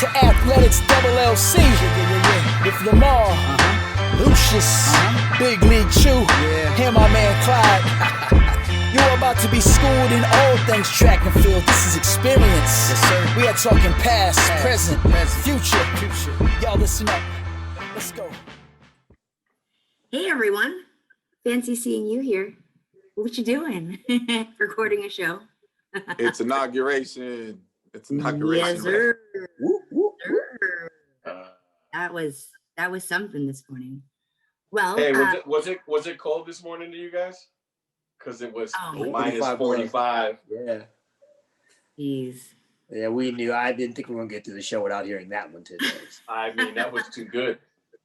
to Athletics LLC with Lamar, Lucious, Big League Chew, and my man Clyde. You're about to be schooled in all things track and field. This is experience. Yes, sir. We are talking past, present, future. Y'all listen up. Let's go. Hey everyone, fancy seeing you here. What you doing? Recording a show. It's inauguration. Yes, sir. Whoop, whoop, Sir. That was something this morning. Well, hey, was it cold this morning to you guys? Because it was minus 45. Yeah. Jeez. Yeah, we knew. I didn't think we were going to get through the show without hearing that one today. I mean, that was too good.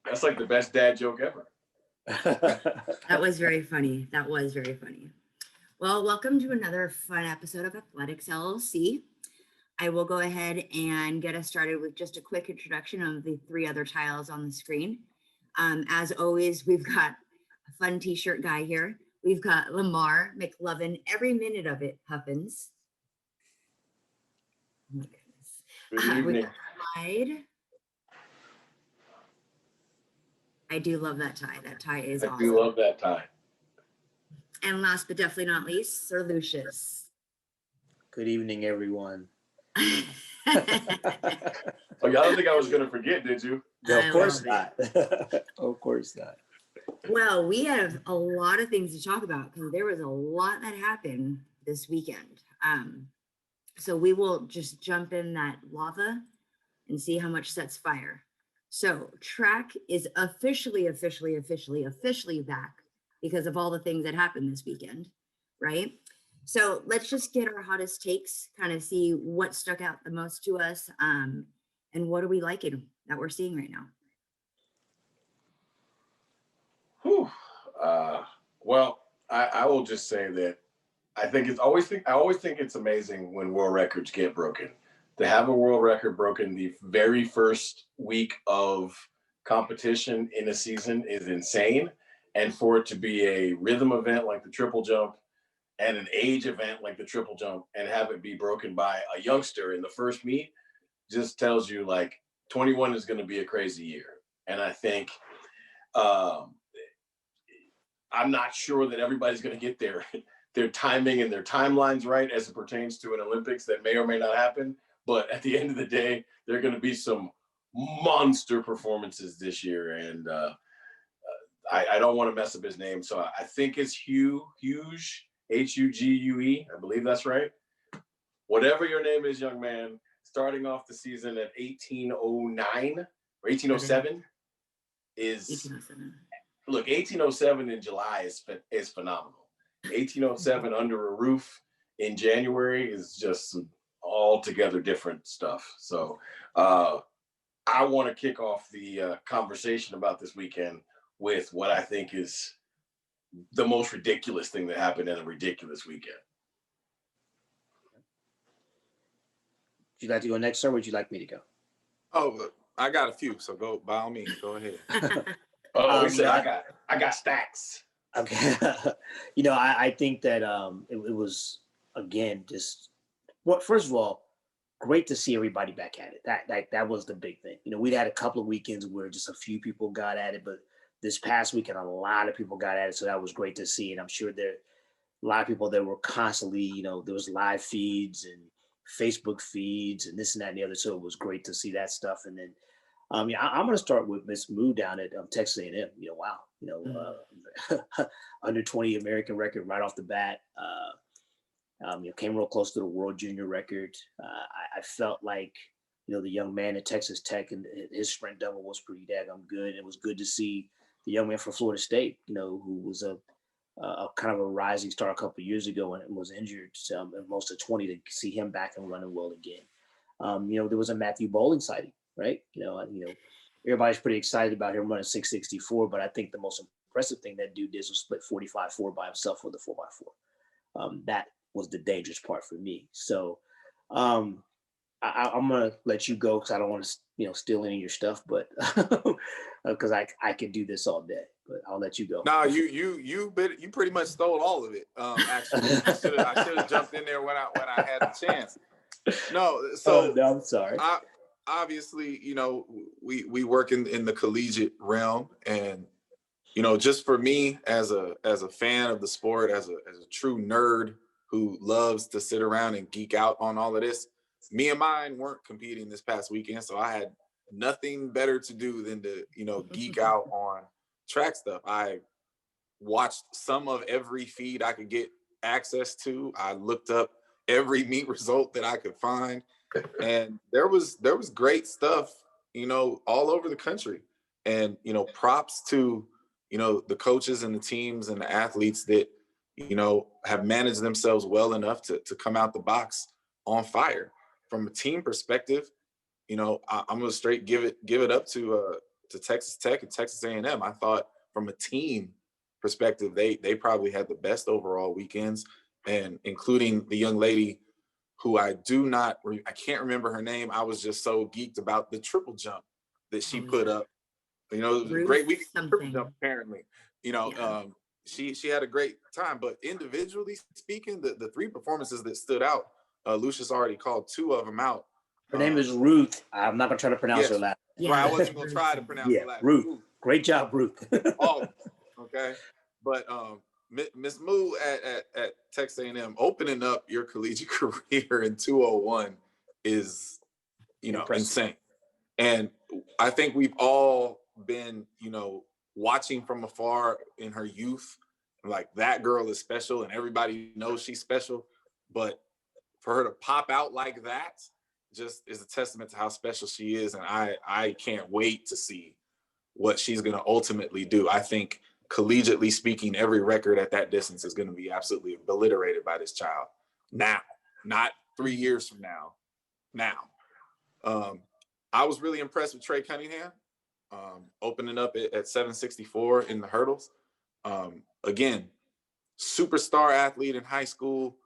That's like the best dad joke ever. That was very funny. Well, welcome to another fun episode of Athletics LLC. I will go ahead and get us started with just a quick introduction of the three other tiles on the screen. As always, we've got a fun t-shirt guy here. We've got Lamar McLovin, every minute of it, Huffins. Oh my goodness. We got Clyde. I do love that tie. That tie is awesome. I do love that tie. And last but definitely not least, Sir Lucious. Good evening, everyone. Oh, y'all don't think I was going to forget, did you? No, of course not. Of course not. Well, we have a lot of things to talk about because there was a lot that happened this weekend. So we will just jump in that lava and see how much sets fire. So track is officially back because of all the things that happened this weekend, right? So let's just get our hottest takes, kind of see what stuck out the most to us, and what are we liking that we're seeing right now? Whew. Well, I will just say that I always think it's amazing when world records get broken. To have a world record broken the very first week of competition in a season is insane. And for it to be a rhythm event like the triple jump and an age event like the triple jump and have it be broken by a youngster in the first meet just tells you like 21 is going to be a crazy year. And I think I'm not sure that everybody's going to get their timing and their timelines right as it pertains to an Olympics that may or may not happen. But at the end of the day, there are going to be some monster performances this year. And I don't want to mess up his name. So I think it's Hughes, Huggue. I believe that's right. Whatever your name is, young man, starting off the season at 1809 or 1807 is 1807. Look, 1807 in July is phenomenal. 1807 under a roof in January is just some altogether different stuff. So I want to kick off the conversation about this weekend with what I think is the most ridiculous thing that happened in a ridiculous weekend. Would you like to go next, sir? Or would you like me to go? Oh, I got a few, so go by all means. Go ahead. I got stacks. Okay. I think that it was, again, just first of all, great to see everybody back at it. That was the big thing. We'd had a couple of weekends where just a few people got at it, but this past weekend, a lot of people got at it. So that was great to see. And I'm sure there are a lot of people that were constantly, there was live feeds and Facebook feeds and this and that and the other. So it was great to see that stuff. And then, I'm going to start with Miss Moo down at Texas A&M. Wow. Under 20 American record right off the bat. Came real close to the world junior record. I felt like, the young man at Texas Tech and his sprint double was pretty daggone good. It was good to see the young man from Florida State, who was a kind of a rising star a couple of years ago and was injured most of 20 to see him back and running well again. There was a Matthew Bowling sighting, right? Everybody's pretty excited about him running 664, but I think the most impressive thing that dude did was split 45-4 by himself with the 4x4. That was the dangerous part for me. So I'm gonna let you go because I don't want to, steal any of your stuff, but because I could do this all day. But I'll let you go. No, you pretty much stole all of it. Actually, I should have jumped in there when I had the chance. No, so no, I'm sorry. obviously, you know, we work in the collegiate realm, and you know, just for me as a fan of the sport, as a true nerd who loves to sit around and geek out on all of this, me and mine weren't competing this past weekend, so I had nothing better to do than to, you know, geek out on track stuff. I watched some of every feed I could get access to. I looked up every meet result that I could find, and there was great stuff, you know, all over the country. And you know, props to, you know, the coaches and the teams and the athletes that, you know, have managed themselves well enough to come out the box on fire. From a team perspective, you know, I'm gonna straight give it up to Texas Tech and Texas A&M. I thought from a team perspective, they probably had the best overall weekends, and including the young lady who I can't remember her name. I was just so geeked about the triple jump that she put up. You know, it was a great week triple jump, apparently. You know, she had a great time, but individually speaking, the three performances that stood out, Lucious already called two of them out. Her name is Ruth. I'm not gonna try to pronounce her last. Yeah. Right, I wasn't gonna try to pronounce her last. Ruth. Great job, Ruth. Oh, okay. But Miss Moo at Texas A&M, opening up your collegiate career in 201 is, you know, insane. And I think we've all been, you know, watching from afar in her youth, like that girl is special and everybody knows she's special. But for her to pop out like that just is a testament to how special she is. And I can't wait to see what she's going to ultimately do. I think collegiately speaking, every record at that distance is going to be absolutely obliterated by this child now, not 3 years from now. I was really impressed with Trey Cunningham, opening up at 764 in the hurdles. Again, superstar athlete in high school.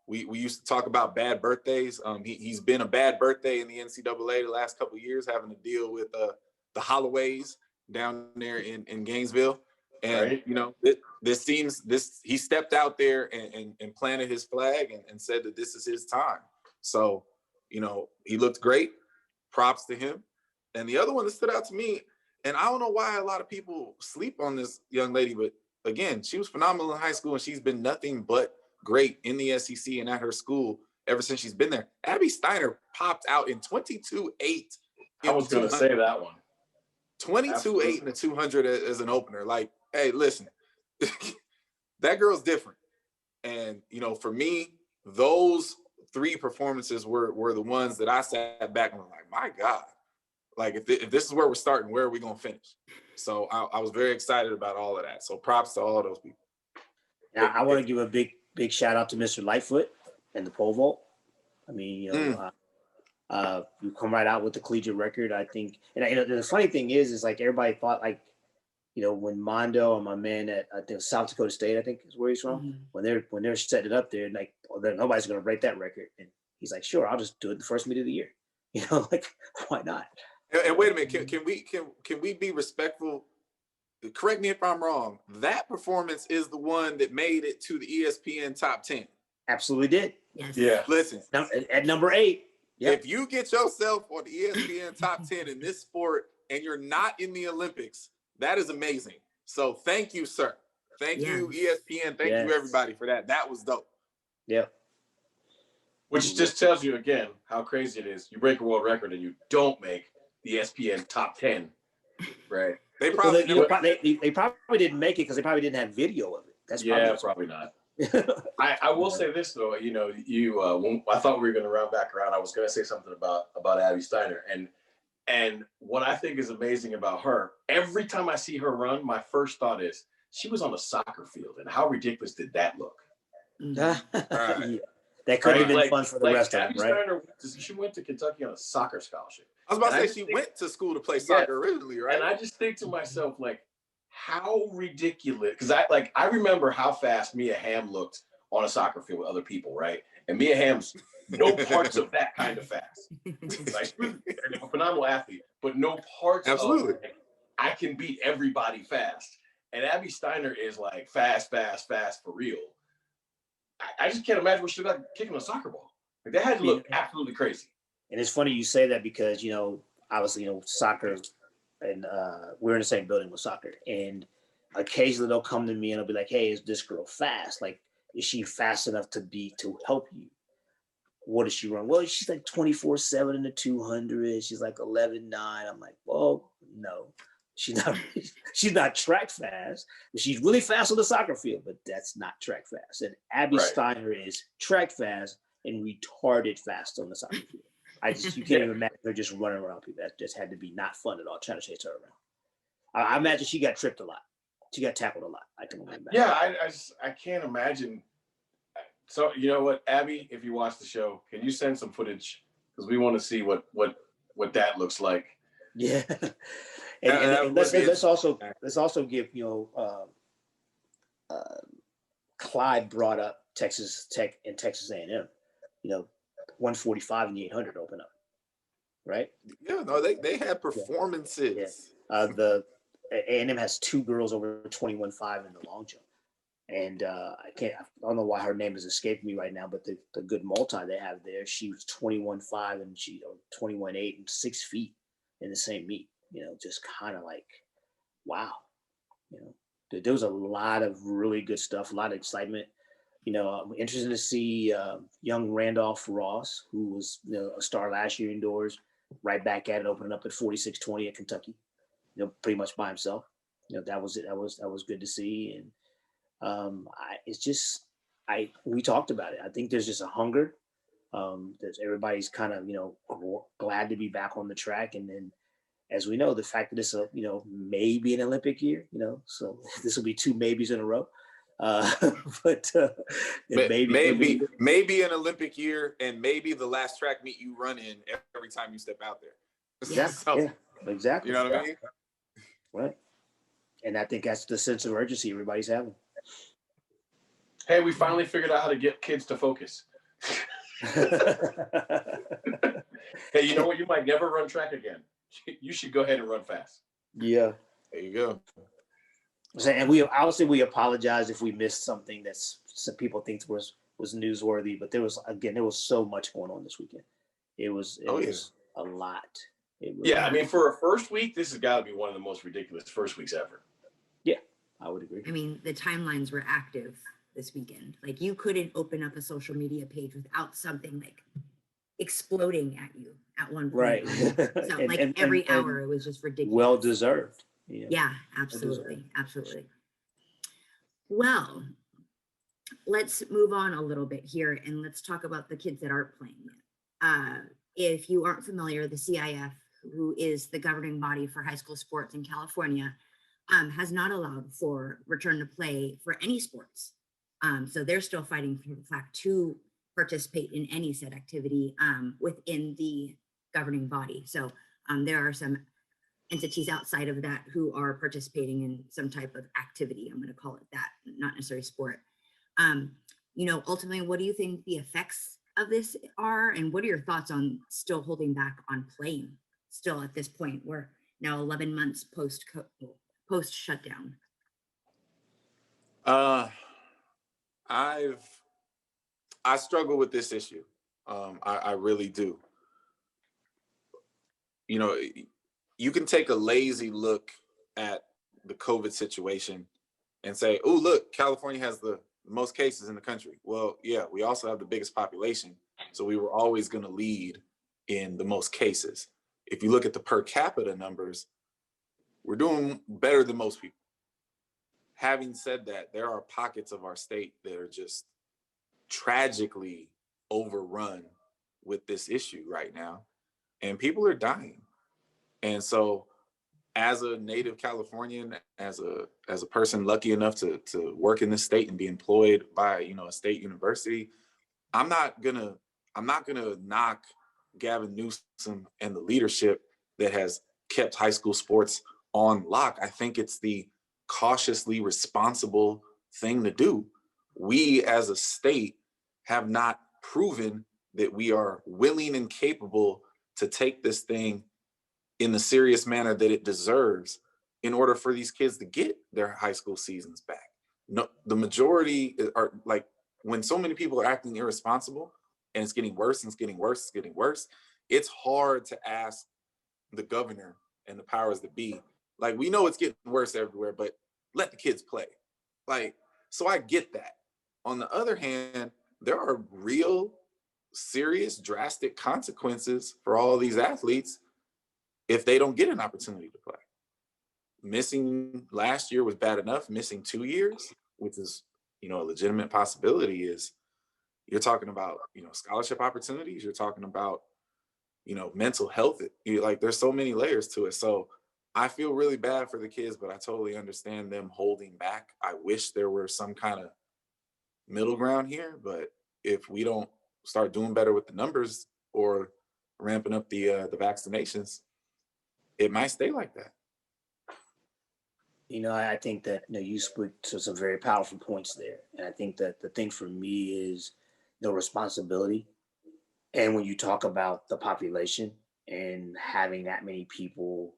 We used to talk about bad birthdays. He's been a bad birthday in the NCAA the last couple of years, having to deal with the Holloways down there in Gainesville. And, right. You know, he stepped out there and planted his flag and said that this is his time. So, you know, he looked great. Props to him. And the other one that stood out to me, and I don't know why a lot of people sleep on this young lady, but again, she was phenomenal in high school and she's been nothing but great in the SEC and at her school ever since she's been there. Abby Steiner popped out in 22.8. I was going to say that one. 22.8 in the 200 as an opener. Like, hey, listen, that girl's different. And, you know, for me, those three performances were the ones that I sat back and was like, my God, like if this is where we're starting, where are we going to finish? So I was very excited about all of that. So props to all those people. Now, I want to give a big shout out to Mr. Lightfoot and the pole vault. I mean, you know, you come right out with the collegiate record, I think. And the funny thing is like everybody thought, like, you know, when Mondo and my man at I think South Dakota State, I think is where he's from, when they're setting it up there, like, oh, nobody's going to break that record. And he's like, sure, I'll just do it the first meet of the year. You know, like, why not? And wait a minute, can we be respectful? Correct me if I'm wrong. That performance is the one that made it to the ESPN top 10. Absolutely did. Yes. Yeah. Listen, at number 8. Yep. If you get yourself on the ESPN top 10 in this sport and you're not in the Olympics, that is amazing. So thank you, sir. Thank you, ESPN. Thank you, everybody, for that. That was dope. Yeah. Which just tells you again how crazy it is. You break a world record and you don't make the ESPN top 10, right? They probably they probably didn't make it because they probably didn't have video of it. That's probably not. I will say this though, you know, when I thought we were going to round back around, I was going to say something about Abby Steiner, and what I think is amazing about her. Every time I see her run, my first thought is she was on a soccer field, and how ridiculous did that look? Yeah. That could have been fun for the rest of them, right? Steiner, she went to Kentucky on a soccer scholarship. I was about to say she went to school to play soccer originally, right? And I just think to myself, like, how ridiculous, because I remember how fast Mia Hamm looked on a soccer field with other people, right? And Mia Hamm's no parts of that kind of fast. Like, a phenomenal athlete, but no parts of like, I can beat everybody fast. And Abby Steiner is like fast for real. I just can't imagine what she looked like kicking a soccer ball. Like that had to look absolutely crazy. And it's funny you say that because, you know, obviously, you know, soccer and we're in the same building with soccer. And occasionally they'll come to me and they'll be like, hey, is this girl fast? Like, is she fast enough to help you? What does she run? Well, she's like 24/7 in the 200. She's like 11.9. I'm like, well, no, she's not. She's not track fast. She's really fast on the soccer field, but that's not track fast. And Abby Steiner is track fast and retarded fast on the soccer field. You can't even imagine her just running around people. That just had to be not fun at all, trying to chase her around. I imagine she got tripped a lot. She got tackled a lot. I can imagine. Yeah, I can't imagine. So you know what, Abby, if you watch the show, can you send some footage? Because we want to see what that looks like. Yeah. and let's also give, you know, Clyde brought up Texas Tech and Texas A&M, you know, 145 and the 800 open up, right? Yeah, no, they had performances. Yeah. The A&M has 2 girls over 21.5 in the long jump. And I don't know why her name has escaped me right now, but the good multi they have there, she was 21.5 and she 21.8 and 6 feet in the same meet. You know, just kind of like, wow. You know, there was a lot of really good stuff, a lot of excitement. You know, I'm interested to see young Randolph Ross, who was, you know, a star last year indoors, right back at it, opening up at 46.20 at Kentucky. You know, pretty much by himself. You know, that was it. That was good to see. And we talked about it. I think there's just a hunger. There's everybody's kind of, you know, glad to be back on the track. And then, as we know, the fact that it's a, you know, maybe an Olympic year, you know, so this will be 2 maybes in a row. But maybe an Olympic year, and maybe the last track meet you run in every time you step out there. Yeah, so, yeah, exactly. You know what I mean? Right. And I think that's the sense of urgency everybody's having. Hey, we finally figured out how to get kids to focus. Hey, you know what? You might never run track again. You should go ahead and run fast. Yeah. There you go. And we apologize if we missed something that's some people think was newsworthy, but there was so much going on this weekend. It was a lot. I mean, for a first week, this has got to be one of the most ridiculous first weeks ever. Yeah, I would agree. I mean, the timelines were active this weekend. Like, you couldn't open up a social media page without something like exploding at you at one point. Right. So every hour it was just ridiculous. Well deserved. Yeah, absolutely. Absolutely. Well, let's move on a little bit here and let's talk about the kids that aren't playing yet. If you aren't familiar, the CIF, who is the governing body for high school sports in California, has not allowed for return to play for any sports. So they're still fighting for the fact to participate in any said activity within the governing body. So there are some entities outside of that who are participating in some type of activity. I'm going to call it that, not necessarily sport. You know, ultimately, what do you think the effects of this are, and what are your thoughts on still holding back on playing still at this point? We're now 11 months post shutdown. I struggle with this issue. I really do. You know, you can take a lazy look at the COVID situation and say, oh, look, California has the most cases in the country. Well, yeah, we also have the biggest population. So we were always going to lead in the most cases. If you look at the per capita numbers, we're doing better than most people. Having said that, there are pockets of our state that are just tragically overrun with this issue right now, and people are dying. And so as a native Californian, as a person lucky enough to work in this state and be employed by, you know, a state university, I'm not gonna knock Gavin Newsom and the leadership that has kept high school sports on lock. I think it's the cautiously responsible thing to do. We as a state have not proven that we are willing and capable to take this thing in the serious manner that it deserves in order for these kids to get their high school seasons back. No, the majority are like, when so many people are acting irresponsible and it's getting worse and it's getting worse, it's getting worse, it's hard to ask the governor and the powers that be, like, we know it's getting worse everywhere, but let the kids play. Like, so I get that. On the other hand, there are real, serious, drastic consequences for all these athletes if they don't get an opportunity to play. Missing last year was bad enough. Missing 2 years, which is, you know, a legitimate possibility, is you're talking about, you know, scholarship opportunities. You're talking about, you know, mental health. Like, there's so many layers to it. So I feel really bad for the kids, but I totally understand them holding back. I wish there were some kind of middle ground here, but if we don't start doing better with the numbers or ramping up the vaccinations, it might stay like that. You know, I think that, you know, you spoke to some very powerful points there. And I think that the thing for me is the responsibility. And when you talk about the population and having that many people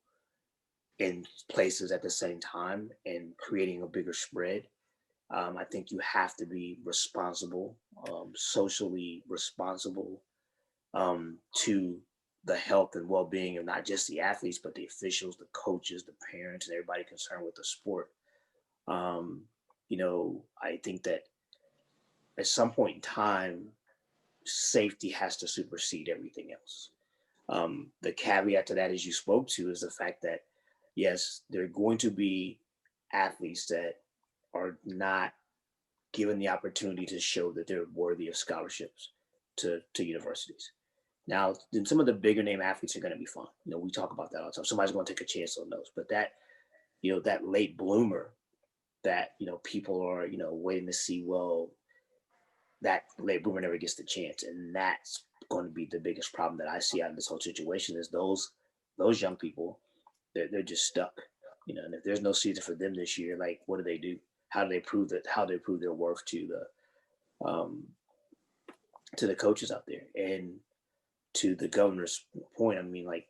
in places at the same time and creating a bigger spread, I think you have to be responsible, socially responsible, to the health and well-being of not just the athletes, but the officials, the coaches, the parents, and everybody concerned with the sport. You know, I think that at some point in time, safety has to supersede everything else. The caveat to that, as you spoke to, is the fact that, yes, there are going to be athletes that are not given the opportunity to show that they're worthy of scholarships to universities. Now, then some of the bigger name athletes are going to be fine. You know, we talk about that all the time. Somebody's going to take a chance on those. But that, you know, that late bloomer that, you know, people are, you know, waiting to see, well, that late bloomer never gets the chance. And that's going to be the biggest problem that I see out of this whole situation, is those young people, they're just stuck. You know, and if there's no season for them this year, like, what do? How do they prove their worth to the coaches out there? And to the governor's point, I mean, like,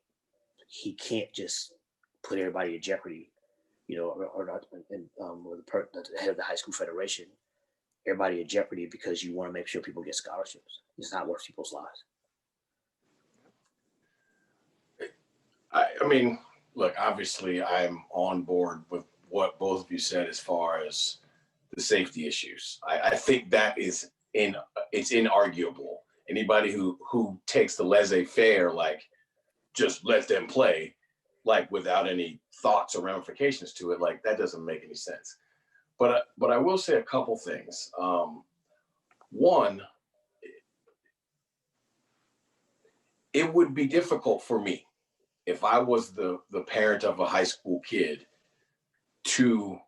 he can't just put everybody in jeopardy, you know, or not, or the head of the high school federation, everybody in jeopardy because you want to make sure people get scholarships. It's not worth people's lives. I mean, look, obviously I'm on board with what both of you said as far as the safety issues. I think that it's inarguable. Anybody who takes the laissez-faire, like, just let them play, like, without any thoughts or ramifications to it, like, that doesn't make any sense. But I will say a couple things. One, it would be difficult for me if I was the parent of a high school kid to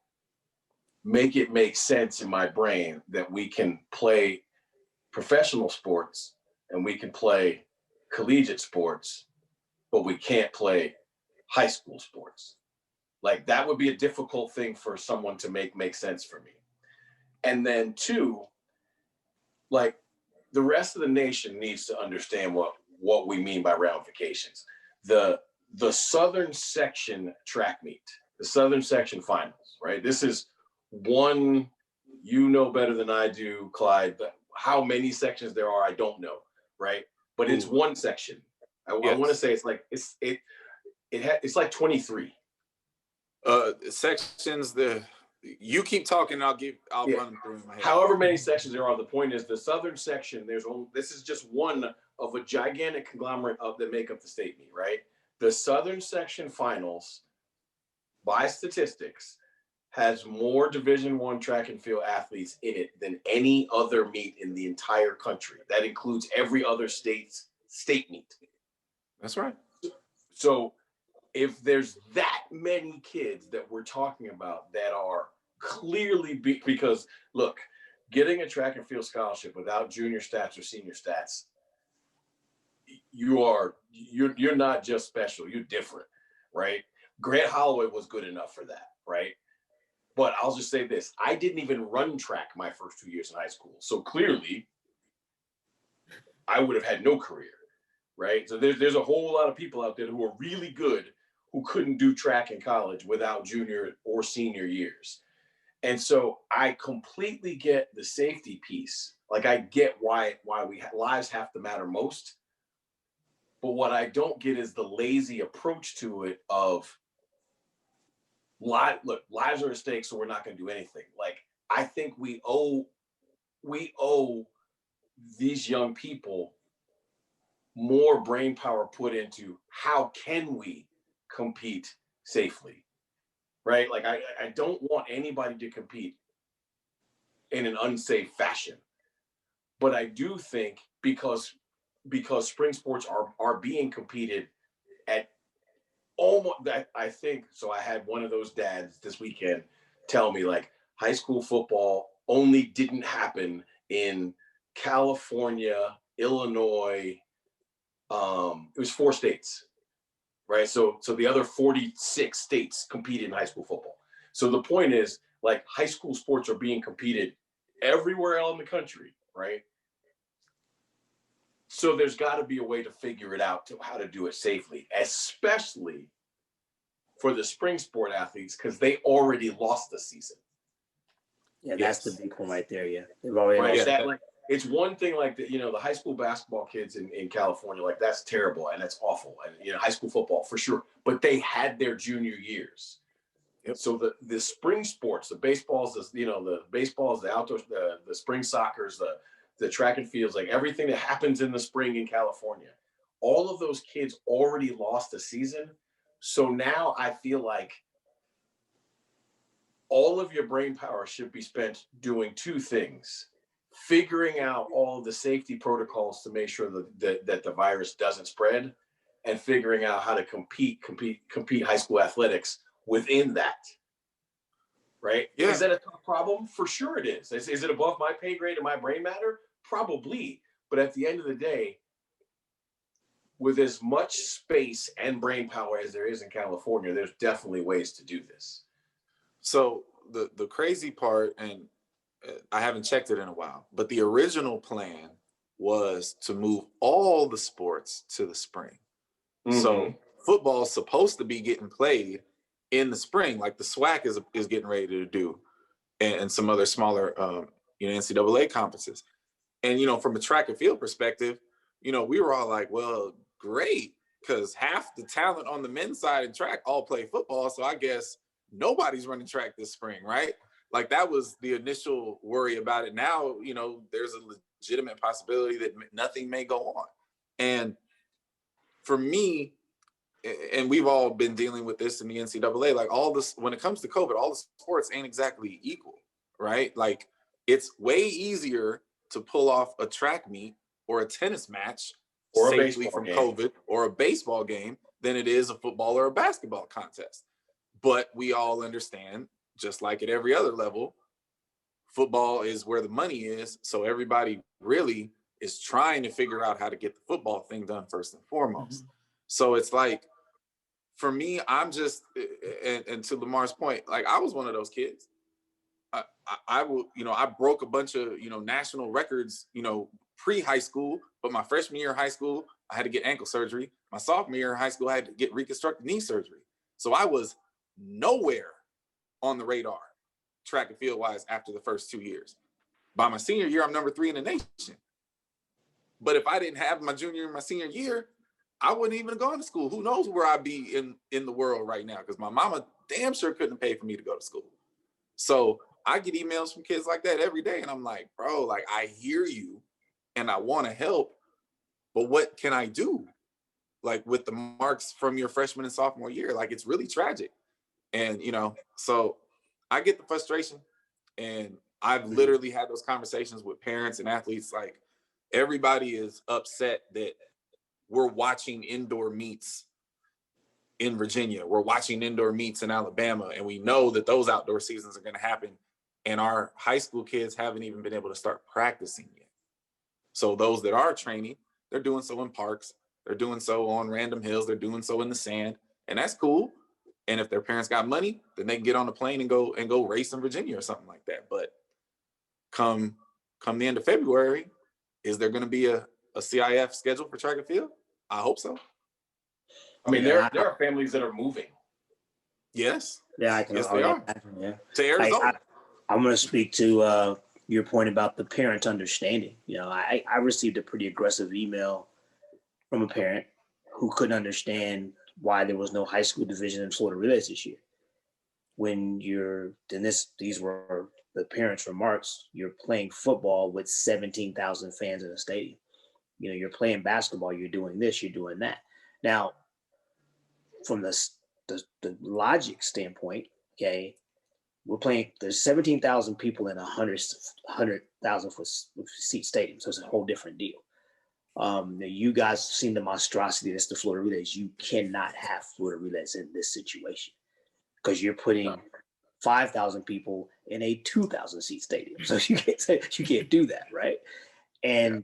make it make sense in my brain that we can play professional sports and we can play collegiate sports, but we can't play high school sports. Like, that would be a difficult thing for someone to make sense for me. And then two, like, the rest of the nation needs to understand what we mean by ramifications. The Southern Section track meet, the Southern Section finals, right? This is one, you know better than I do, Clyde, but how many sections there are, I don't know, right? But it's one section. I want to say it's like 23. Sections, you keep talking, I'll run them through in my head. However many sections there are, the point is the Southern Section, this is just one of a gigantic conglomerate that make up the state meet, right? The Southern Section finals, by statistics, has more Division I track and field athletes in it than any other meet in the entire country. That includes every other state's state meet. That's right. So if there's that many kids that we're talking about that are clearly because look, getting a track and field scholarship without junior stats or senior stats, you're not just special, you're different, right? Grant Holloway was good enough for that, right? But I'll just say this, I didn't even run track my first 2 years in high school. So clearly I would have had no career, right? So there's a whole lot of people out there who are really good who couldn't do track in college without junior or senior years. And so I completely get the safety piece. Like, I get why lives have to matter most. But what I don't get is the lazy approach to it of lives are at stake, so we're not going to do anything. Like, I think we owe these young people more brain power put into how can we compete safely, right? Like, I don't want anybody to compete in an unsafe fashion, but I do think because spring sports are being competed at almost that, I think so. I had one of those dads this weekend tell me, like, high school football only didn't happen in California, Illinois. It was 4 states, right? So the other 46 states competed in high school football. So the point is, like, high school sports are being competed everywhere else in the country, right? So there's got to be a way to figure it out to how to do it safely, especially for the spring sport athletes, because they already lost the season. Yeah, that's the big one right there. Yeah, they've already right. lost. That, like, it's one thing, like, the high school basketball kids in California, like, that's terrible and that's awful, and high school football for sure. But they had their junior years. Yep. So the spring sports, the baseballs, the baseballs, the outdoors, the spring soccers, the track and fields, like, everything that happens in the spring in California, all of those kids already lost a season. So now I feel like all of your brain power should be spent doing 2 things: figuring out all of the safety protocols to make sure that the virus doesn't spread, and figuring out how to compete high school athletics within that. Right? Yeah. Is that a tough problem? For sure it is. Is it above my pay grade and my brain matter? Probably. But at the end of the day, with as much space and brain power as there is in California, there's definitely ways to do this. So the crazy part, and I haven't checked it in a while, but the original plan was to move all the sports to the spring. Mm-hmm. So football's supposed to be getting played in the spring, like the SWAC is getting ready to do, and some other smaller NCAA conferences. And from a track and field perspective, we were all like, well, great, because half the talent on the men's side in track all play football, so I guess nobody's running track this spring, right? Like, that was the initial worry about it. Now, there's a legitimate possibility that nothing may go on. And for me, and we've all been dealing with this in the NCAA, like, all this, when it comes to COVID, all the sports ain't exactly equal, right? Like, it's way easier to pull off a track meet or a tennis match or safely from COVID or a baseball game than it is a football or a basketball contest. But we all understand, just like at every other level, football is where the money is. So everybody really is trying to figure out how to get the football thing done first and foremost. Mm-hmm. So it's like, for me, I'm just, and to Lamar's point, like, I was one of those kids. I broke a bunch of, national records, pre-high school, but my freshman year of high school, I had to get ankle surgery. My sophomore year of high school, I had to get reconstructive knee surgery. So I was nowhere on the radar, track and field wise, after the first 2 years. By my senior year, I'm number 3 in the nation. But if I didn't have my junior and my senior year, I wouldn't even have gone to school. Who knows where I'd be in the world right now, because my mama damn sure couldn't pay for me to go to school. So I get emails from kids like that every day, and I'm like, bro, like, I hear you and I want to help, but what can I do? Like, with the marks from your freshman and sophomore year, like, it's really tragic. And, so I get the frustration, and I've literally had those conversations with parents and athletes. Like, everybody is upset that we're watching indoor meets in Virginia. We're watching indoor meets in Alabama, and we know that those outdoor seasons are going to happen. And our high school kids haven't even been able to start practicing yet. So those that are training, they're doing so in parks. They're doing so on random hills. They're doing so in the sand, and that's cool. And if their parents got money, then they can get on a plane and go race in Virginia or something like that. But come the end of February, is there going to be a CIF schedule for track and field? I hope so. I mean, there are families that are moving. Yes. Yeah, I can. Yes, they are. Yeah. To Arizona. I'm going to speak to your point about the parent understanding. I received a pretty aggressive email from a parent who couldn't understand why there was no high school division in Florida Relays this year. When these were the parents' remarks, you're playing football with 17,000 fans in a stadium. You know, you're playing basketball, you're doing this, you're doing that. Now, from the logic standpoint, okay, there's 17,000 people in a 100,000 seat stadium. So it's a whole different deal. You guys have seen the monstrosity that's the Florida Relays. You cannot have Florida Relays in this situation because you're putting 5,000 people in a 2,000 seat stadium. So you can't do that, right?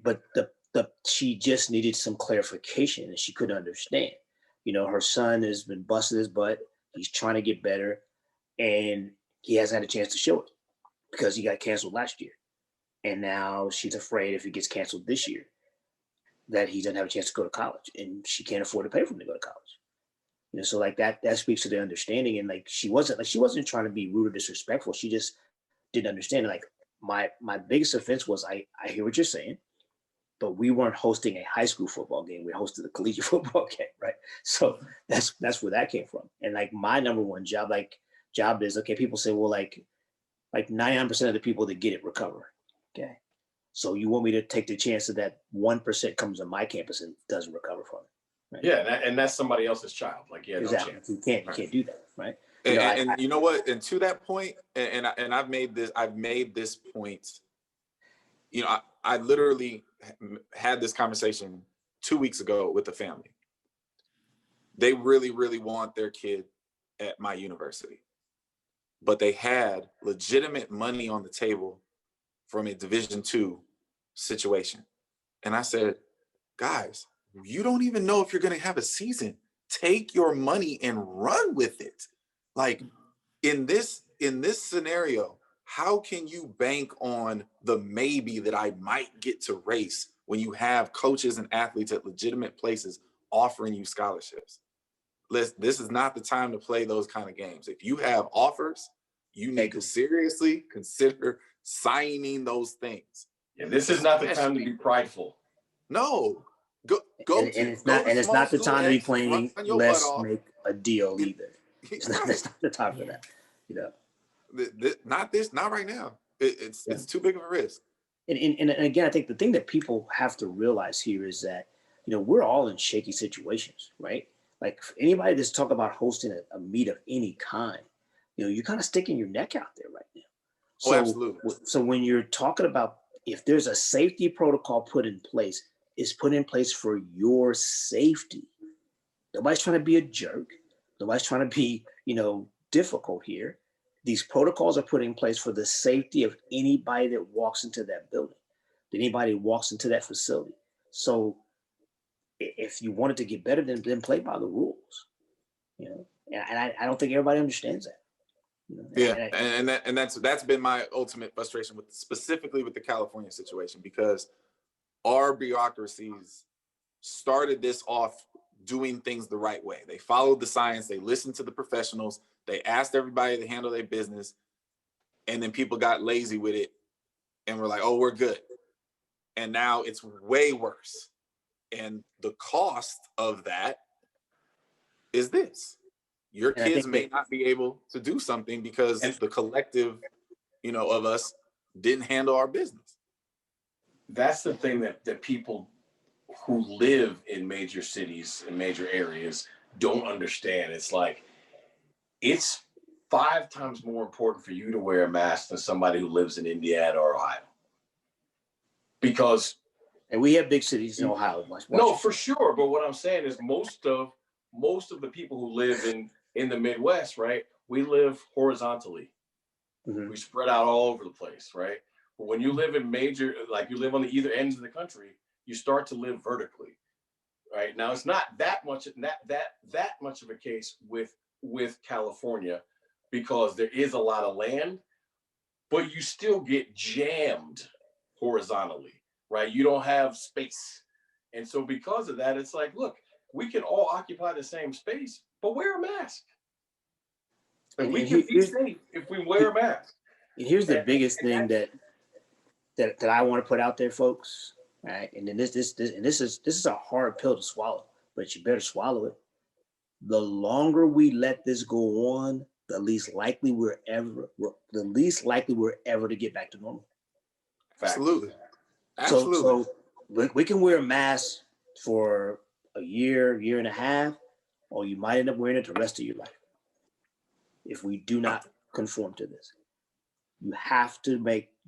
But she just needed some clarification and she couldn't understand. You know, her son has been busting his butt. He's trying to get better and he hasn't had a chance to show it because he got canceled last year. And now she's afraid if he gets canceled this year that he doesn't have a chance to go to college and she can't afford to pay for him to go to college. You know, so like that speaks to their understanding. And like she wasn't trying to be rude or disrespectful. She just didn't understand. Like my biggest offense was I hear what you're saying, but we weren't hosting a high school football game. We hosted a collegiate football game, right? So that's where that came from. And like my number one job is, okay, people say, well, like 99% of the people that get it recover. Okay. So you want me to take the chance that 1% comes on my campus and doesn't recover from it. Right? Yeah. And that's somebody else's child. Like, yeah, exactly. No chance. You can't do that. Right. And you know what? And to that point, and I've made this point, you know, I literally had this conversation 2 weeks ago with the family. They really, really want their kid at my university, but they had legitimate money on the table from a Division II situation. And I said, guys, you don't even know if you're going to have a season. Take your money and run with it. Like in this scenario, how can you bank on the maybe that I might get to race when you have coaches and athletes at legitimate places offering you scholarships? This is not the time to play those kind of games. If you have offers, you need to seriously consider signing those things. Yeah, this is not the time to be prideful. No. It's not the time to be playing let's make a deal either. That's not the time for that. You know. Not right now. It's too big of a risk. And again, I think the thing that people have to realize here is that, you know, we're all in shaky situations, right? Like for anybody that's talking about hosting a meet of any kind, you know, you're kind of sticking your neck out there right now. So, absolutely. So when you're talking about if there's a safety protocol put in place, it's put in place for your safety. Nobody's trying to be a jerk. Nobody's trying to be, you know, difficult here. These protocols are put in place for the safety of anybody that walks into that building, anybody who walks into that facility. So if you wanted to get better, then play by the rules, you know. And I don't think everybody understands that. You know? Yeah, and that's been my ultimate frustration specifically with the California situation, because our bureaucracies started this off doing things the right way. They followed the science, they listened to the professionals, they asked everybody to handle their business, and then people got lazy with it and were like, oh, we're good. And now it's way worse. And the cost of that is this. Your kids may not be able to do something because the collective, you know, of us didn't handle our business. That's the thing that people who live in major cities and major areas don't understand. It's like, it's 5 times more important for you to wear a mask than somebody who lives in Indiana or Ohio. Because, and we have big cities in Ohio. No, for sure. But what I'm saying is most of the people who live in the Midwest, right? We live horizontally. Mm-hmm. We spread out all over the place, right? But when you live in major, like you live on the either ends of the country, you start to live vertically, right? Now it's not that much of a case with California, because there is a lot of land, but you still get jammed horizontally, right? You don't have space. And so because of that, it's like, look, we can all occupy the same space, but wear a mask. And we can be safe if we wear a mask. Here's the biggest thing that I want to put out there, folks. Right, and then this is a hard pill to swallow, but you better swallow it. The longer we let this go on, the least likely we're ever to get back to normal. Absolutely. So we can wear a mask for a year, year and a half, or you might end up wearing it the rest of your life if we do not conform to this. You have to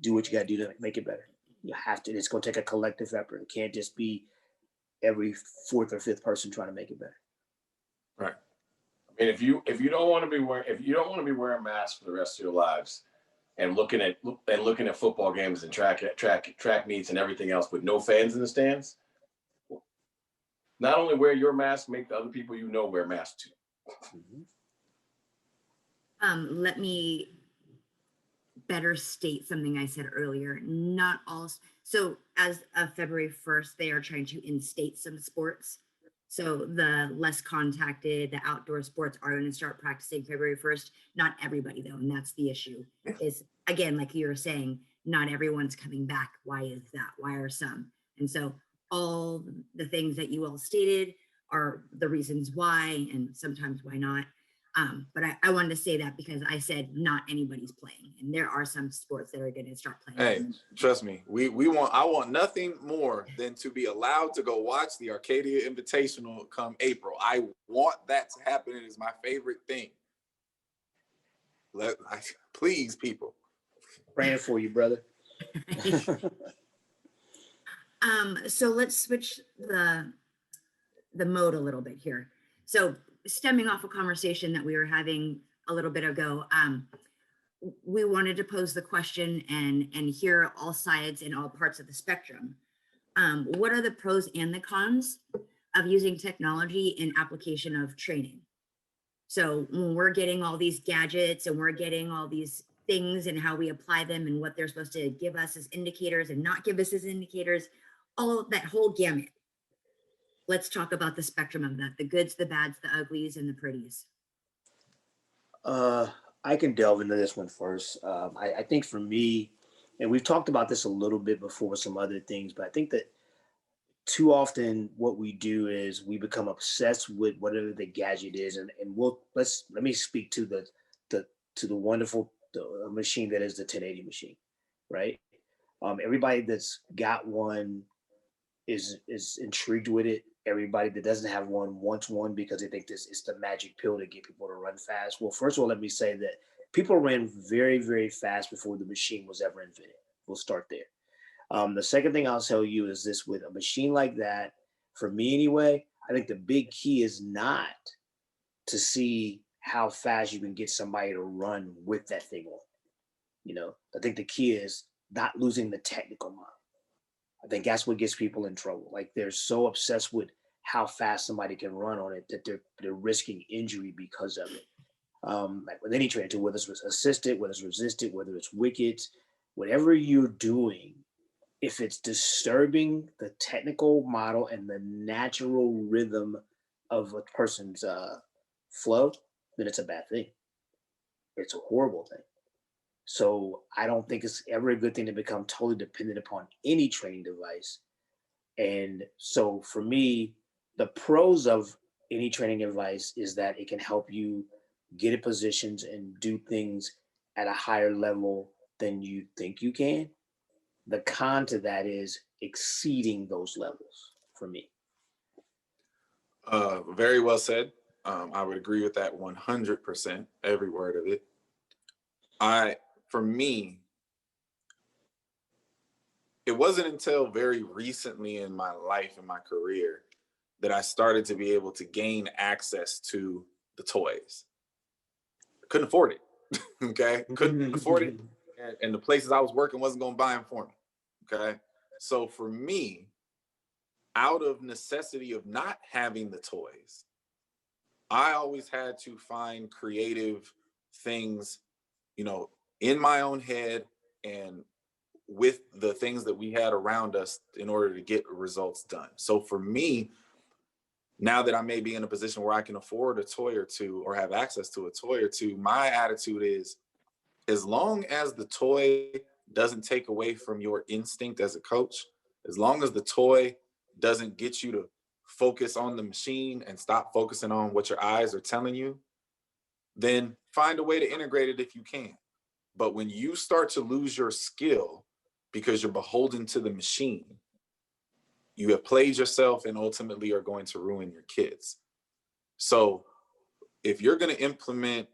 do what you got to do to make it better. You have to. It's going to take a collective effort. It can't just be every fourth or fifth person trying to make it better. Right. I mean, if you don't want to be wearing masks for the rest of your lives, and looking at football games and track meets and everything else with no fans in the stands, not only wear your mask, make the other people you know wear masks too. Let me better state something I said earlier. Not all. So as of February 1st, they are trying to instate some sports. So the less contacted, the outdoor sports are going to start practicing February 1st. Not everybody though, and that's the issue. Is again, like you were saying, not everyone's coming back. Why is that? Why are some? And so all the things that you all stated are the reasons why, and sometimes why not. But I wanted to say that because I said not anybody's playing, and there are some sports that are going to start playing. Hey, trust me, I want nothing more than to be allowed to go watch the Arcadia Invitational come April. I want that to happen. It is my favorite thing. Please, people. Praying for you, brother. So let's switch the mode a little bit here. So stemming off a conversation that we were having a little bit ago, we wanted to pose the question and hear all sides and all parts of the spectrum. What are the pros and the cons of using technology in application of training? So when we're getting all these gadgets and we're getting all these things and how we apply them and what they're supposed to give us as indicators and not give us as indicators, all of that whole gamut. Let's talk about the spectrum of that, the goods, the bads, the uglies, and the pretties. I can delve into this one first. I think for me, and we've talked about this a little bit before with some other things, but I think that too often what we do is we become obsessed with whatever the gadget is, and let me speak to the wonderful machine that is the 1080 machine, right? Everybody that's got one is intrigued with it. Everybody that doesn't have one wants one because they think this is the magic pill to get people to run fast. Well, first of all, let me say that people ran very, very fast before the machine was ever invented. We'll start there. The second thing I'll tell you is this: with a machine like that, for me anyway, I think the big key is not to see how fast you can get somebody to run with that thing on. I think the key is not losing the technical mind. I think that's what gets people in trouble. Like, they're so obsessed with how fast somebody can run on it that they're risking injury because of it. Like with any training tool, whether it's assisted, whether it's resisted, whether it's wickets, whatever you're doing, if it's disturbing the technical model and the natural rhythm of a person's flow, then it's a bad thing. It's a horrible thing. So I don't think it's ever a good thing to become totally dependent upon any training device. And so for me, the pros of any training device is that it can help you get in positions and do things at a higher level than you think you can. The con to that is exceeding those levels for me. Very well said. I would agree with that 100%, every word of it. For me, it wasn't until very recently in my life and my career that I started to be able to gain access to the toys. Couldn't afford it. Okay. Couldn't afford it. And the places I was working wasn't going to buy them for me. Okay. So for me, out of necessity of not having the toys, I always had to find creative things, in my own head and with the things that we had around us in order to get results done. So for me, now that I may be in a position where I can afford a toy or two or have access to a toy or two, my attitude is, as long as the toy doesn't take away from your instinct as a coach, as long as the toy doesn't get you to focus on the machine and stop focusing on what your eyes are telling you, then find a way to integrate it if you can. But when you start to lose your skill because you're beholden to the machine, you have played yourself and ultimately are going to ruin your kids. So if you're going to implement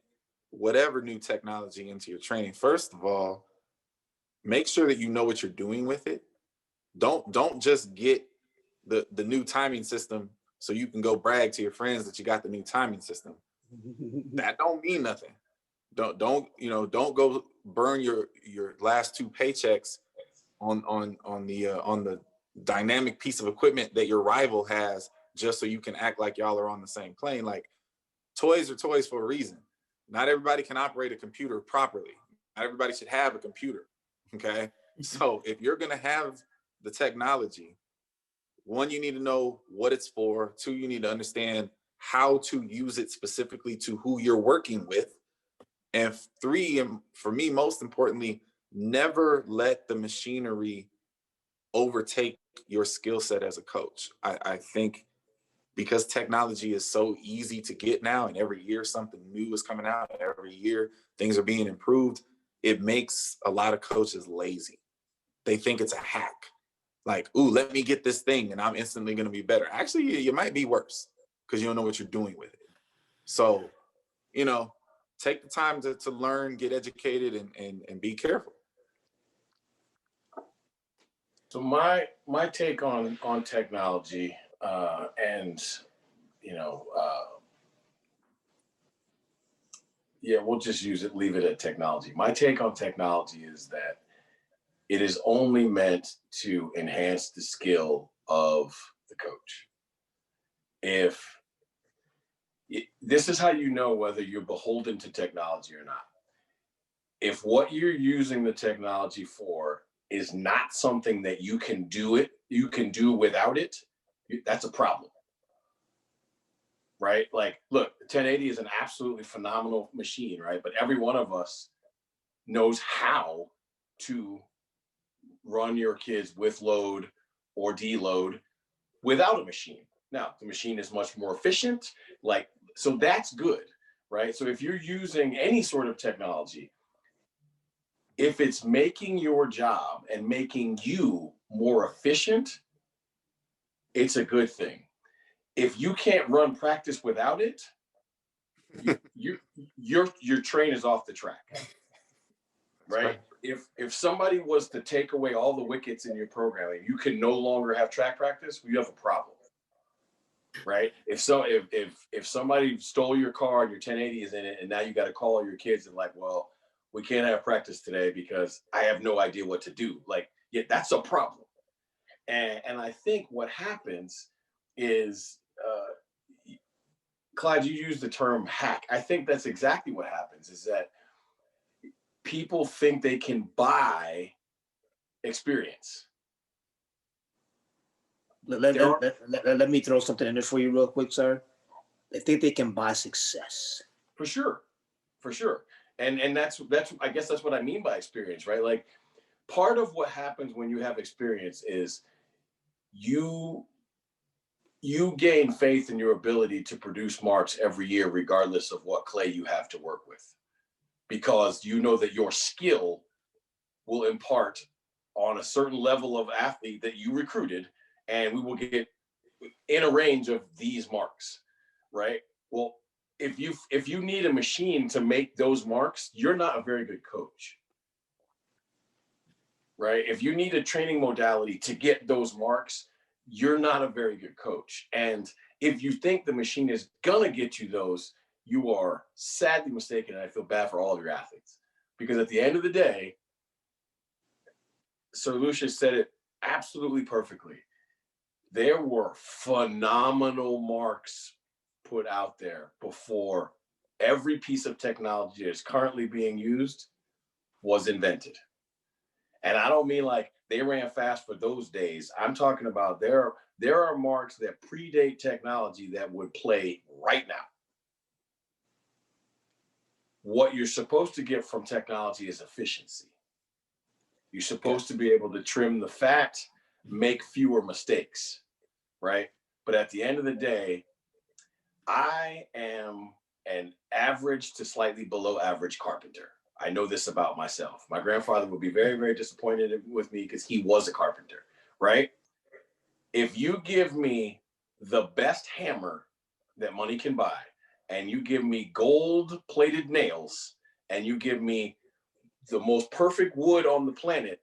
whatever new technology into your training, first of all, make sure that you know what you're doing with it. Don't just get the new timing system so you can go brag to your friends that you got the new timing system. That don't mean nothing. Don't go burn your last 2 paychecks on the dynamic piece of equipment that your rival has just so you can act like y'all are on the same plane. Like, toys are toys for a reason. Not everybody can operate a computer properly. Not everybody should have a computer. Okay. So if you're going to have the technology, 1, you need to know what it's for. 2, you need to understand how to use it specifically to who you're working with. And 3, and for me, most importantly, never let the machinery overtake your skill set as a coach. I think because technology is so easy to get now, and every year something new is coming out, every year things are being improved, it makes a lot of coaches lazy. They think it's a hack. Like, ooh, let me get this thing and I'm instantly going to be better. Actually, you might be worse because you don't know what you're doing with it. So, take the time to learn, get educated, and be careful. So my take on technology, we'll just leave it at technology. My take on technology is that it is only meant to enhance the skill of the coach. This is how you know whether you're beholden to technology or not. If what you're using the technology for is not something that you can do without it, that's a problem. Right? Like, look, the 1080 is an absolutely phenomenal machine, right? But every one of us knows how to run your kids with load or deload without a machine. Now, the machine is much more efficient, so that's good, right? So if you're using any sort of technology, if it's making your job and making you more efficient, it's a good thing. If you can't run practice without it, your train is off the track, right? If somebody was to take away all the wickets in your programming, you can no longer have track practice, you have a problem, right? If somebody stole your car and your 1080 is in it, and now you got to call all your kids and well, we can't have practice today because I have no idea what to do. That's a problem. And I think what happens is, Clyde, you used the term hack. I think that's exactly what happens, is that people think they can buy experience. Let me throw something in there for you real quick, sir. They think they can buy success. For sure. And that's I guess that's what I mean by experience, right? Like, part of what happens when you have experience is you gain faith in your ability to produce marks every year, regardless of what clay you have to work with, because you know that your skill will impart on a certain level of athlete that you recruited, and we will get in a range of these marks, right? Well, if you need a machine to make those marks, you're not a very good coach, right? If you need a training modality to get those marks, you're not a very good coach. And if you think the machine is gonna get you those, you are sadly mistaken. And I feel bad for all of your athletes, because at the end of the day, Sir Lucious said it absolutely perfectly. There were phenomenal marks put out there before every piece of technology that is currently being used was invented. And I don't mean like they ran fast for those days. I'm talking about there are marks that predate technology that would play right now. What you're supposed to get from technology is efficiency. You're supposed to be able to trim the fat, make fewer mistakes, right? But at the end of the day, I am an average to slightly below average carpenter. I know this about myself. My grandfather would be very, very disappointed with me because he was a carpenter, right? If you give me the best hammer that money can buy, and you give me gold-plated nails, and you give me the most perfect wood on the planet,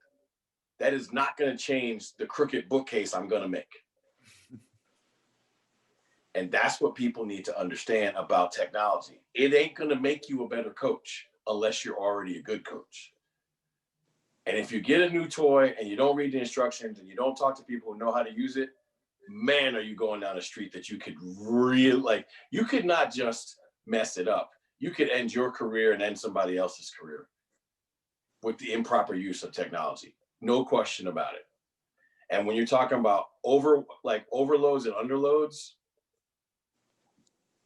that is not going to change the crooked bookcase I'm going to make. And that's what people need to understand about technology. It ain't going to make you a better coach unless you're already a good coach. And if you get a new toy and you don't read the instructions and you don't talk to people who know how to use it, man, are you going down a street that you could really, like, you could not just mess it up. You could end your career and end somebody else's career with the improper use of technology. No question about it. And when you're talking about overloads and underloads,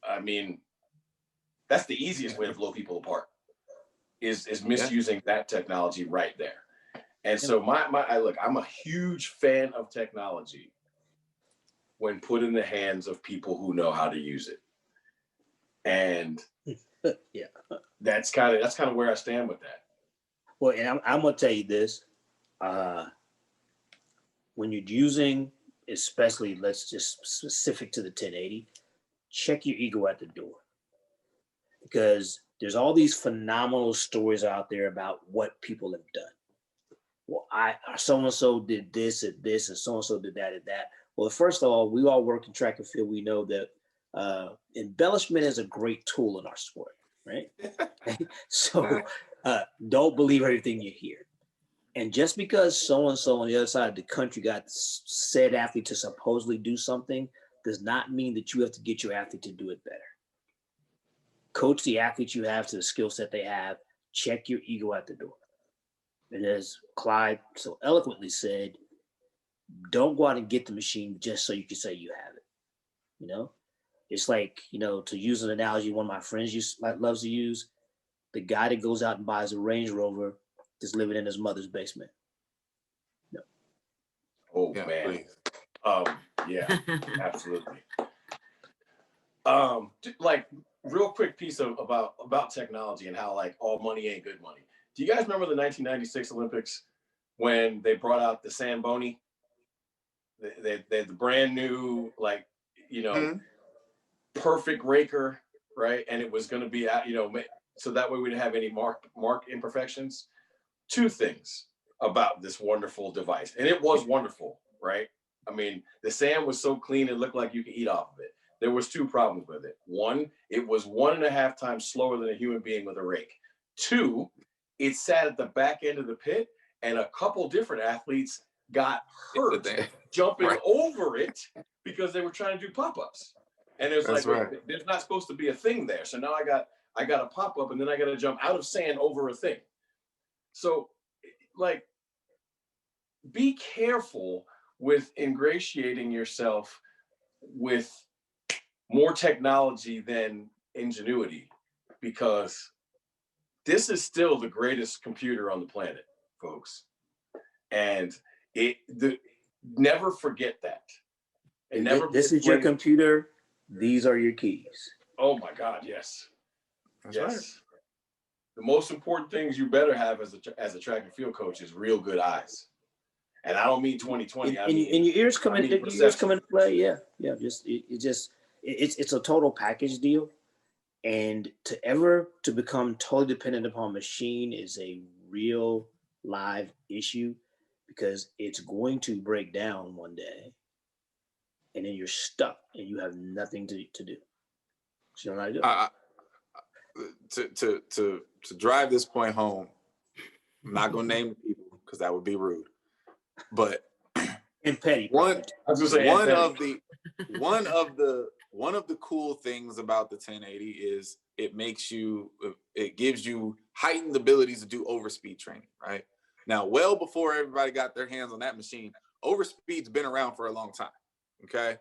I mean, that's the easiest way to blow people apart is misusing that technology right there. And so I'm a huge fan of technology when put in the hands of people who know how to use it. And yeah, that's kind of where I stand with that. Well, and I'm gonna tell you this: when you're using, especially, let's just specific to the 1080, check your ego at the door, because there's all these phenomenal stories out there about what people have done. Well, so and so did this and this, and so and so did that and that. Well, first of all, we all work in track and field. We know that embellishment is a great tool in our sport, right? So don't believe everything you hear. And just because so and so on the other side of the country got said athlete to supposedly do something does not mean that you have to get your athlete to do it better. Coach the athlete you have to the skill set they have. Check your ego at the door. And as Clyde so eloquently said, don't go out and get the machine just so you can say you have it. You know, it's like, you know, to use an analogy one of my friends loves to use, the guy that goes out and buys a Range Rover is living in his mother's basement. No. Oh, yeah, man. Yeah, absolutely. Like, real quick piece about technology and how, like, all money ain't good money. Do you guys remember the 1996 Olympics when they brought out the Zamboni? They had the brand new, like, you know, perfect raker, right? And it was going to be, you know, so that way we didn't have any mark imperfections. Two things about this wonderful device. And it was wonderful, right? I mean, the sand was so clean, it looked like you could eat off of it. There was two problems with it. One, it was 1.5 times slower than a human being with a rake. Two, it sat at the back end of the pit, and a couple different athletes got hurt jumping over it because they were trying to do pop-ups. And it was there's not supposed to be a thing there. So now I got a pop-up, and then I got to jump out of sand over a thing. So, like, be careful with ingratiating yourself with more technology than ingenuity, because this is still the greatest computer on the planet, folks. And never forget that. And never. This is your computer. These are your keys. Oh my God! Yes. That's yes. Right. The most important things you better have as a track and field coach is real good eyes. And I don't mean 20/20. And your ears come into play. Yeah. It's a total package deal. And to become totally dependent upon machine is a real live issue, because it's going to break down one day, and then you're stuck and you have nothing to do. So you don't know how to do it. To drive this point home, I'm not gonna name the people because that would be rude. But and petty. One of the cool things about the 1080 is it gives you heightened abilities to do overspeed training, right? Now, well before everybody got their hands on that machine, overspeed's been around for a long time. Okay.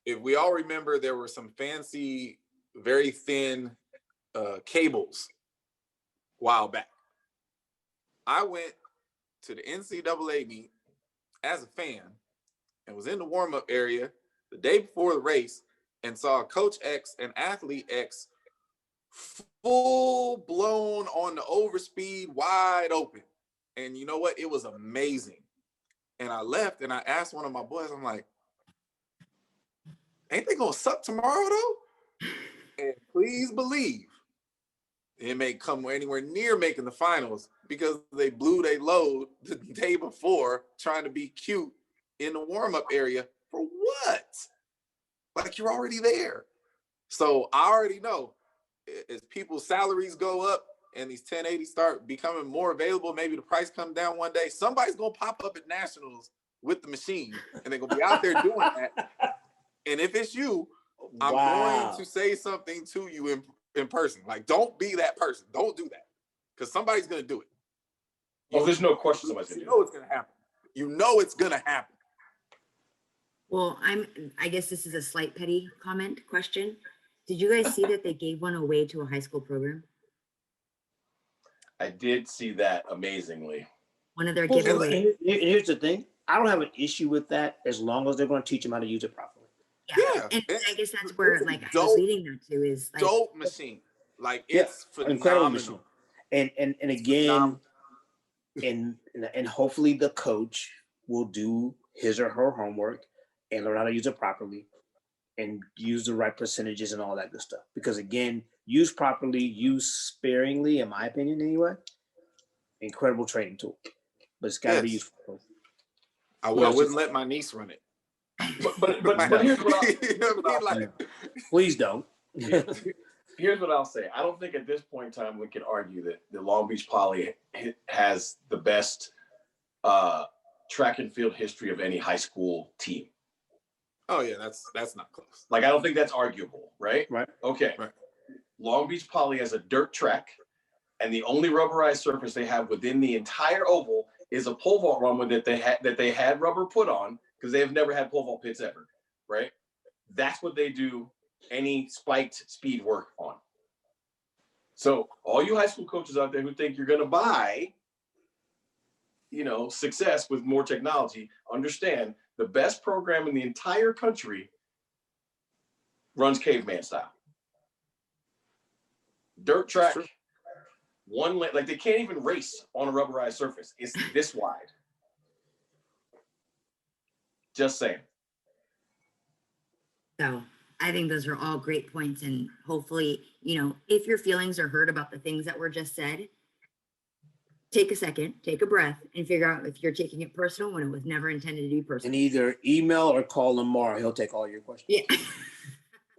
If we all remember, there were some fancy, very thin cables a while back. I went to the NCAA meet as a fan and was in the warm-up area, the day before the race and saw Coach X and Athlete X full blown on the overspeed, wide open. And you know what? It was amazing. And I left and I asked one of my boys, I'm like, ain't they gonna suck tomorrow though? And please believe it may come anywhere near making the finals because they blew their load the day before trying to be cute in the warm-up area. For what? Like, you're already there. So I already know as people's salaries go up and these 1080 start becoming more available, maybe the price come down one day, somebody's gonna pop up at Nationals with the machine and they're gonna be out there doing that. And if it's you, I'm going to say something to you in person. Like, don't be that person. Don't do that. Because somebody's going to do it. Oh, there's no question somebody's going to do it. You know it's going to happen. You know it's going to happen. Well, I guess this is a slight petty question. Did you guys see that they gave one away to a high school program? I did see that amazingly. One of their giveaways. Here's the thing. I don't have an issue with that as long as they're going to teach them how to use it properly. Yeah. And I guess that's where like I was leading that to is like dope machine. Like it's phenomenal. Incredible machine. And again, and hopefully the coach will do his or her homework and learn how to use it properly and use the right percentages and all that good stuff. Because again, use properly, use sparingly, in my opinion anyway, incredible training tool. But it's got to be used properly. I wouldn't let my niece run it. But here's what please don't. Here's what I'll say. I don't think at this point in time we can argue that the Long Beach Poly has the best track and field history of any high school team. Oh yeah, that's not close. Like, I don't think that's arguable, right? Right. Okay. Right. Long Beach Poly has a dirt track, and the only rubberized surface they have within the entire oval is a pole vault runway that they had rubber put on, because they have never had pole vault pits ever, right? That's what they do any spiked speed work on. So all you high school coaches out there who think you're going to buy, success with more technology, understand the best program in the entire country runs caveman style. Dirt track, one lane, like they can't even race on a rubberized surface. It's this wide. Just saying. So I think those are all great points. And hopefully, if your feelings are hurt about the things that were just said, take a second, take a breath, and figure out if you're taking it personal when it was never intended to be personal. And either email or call Lamar. He'll take all your questions. Yeah.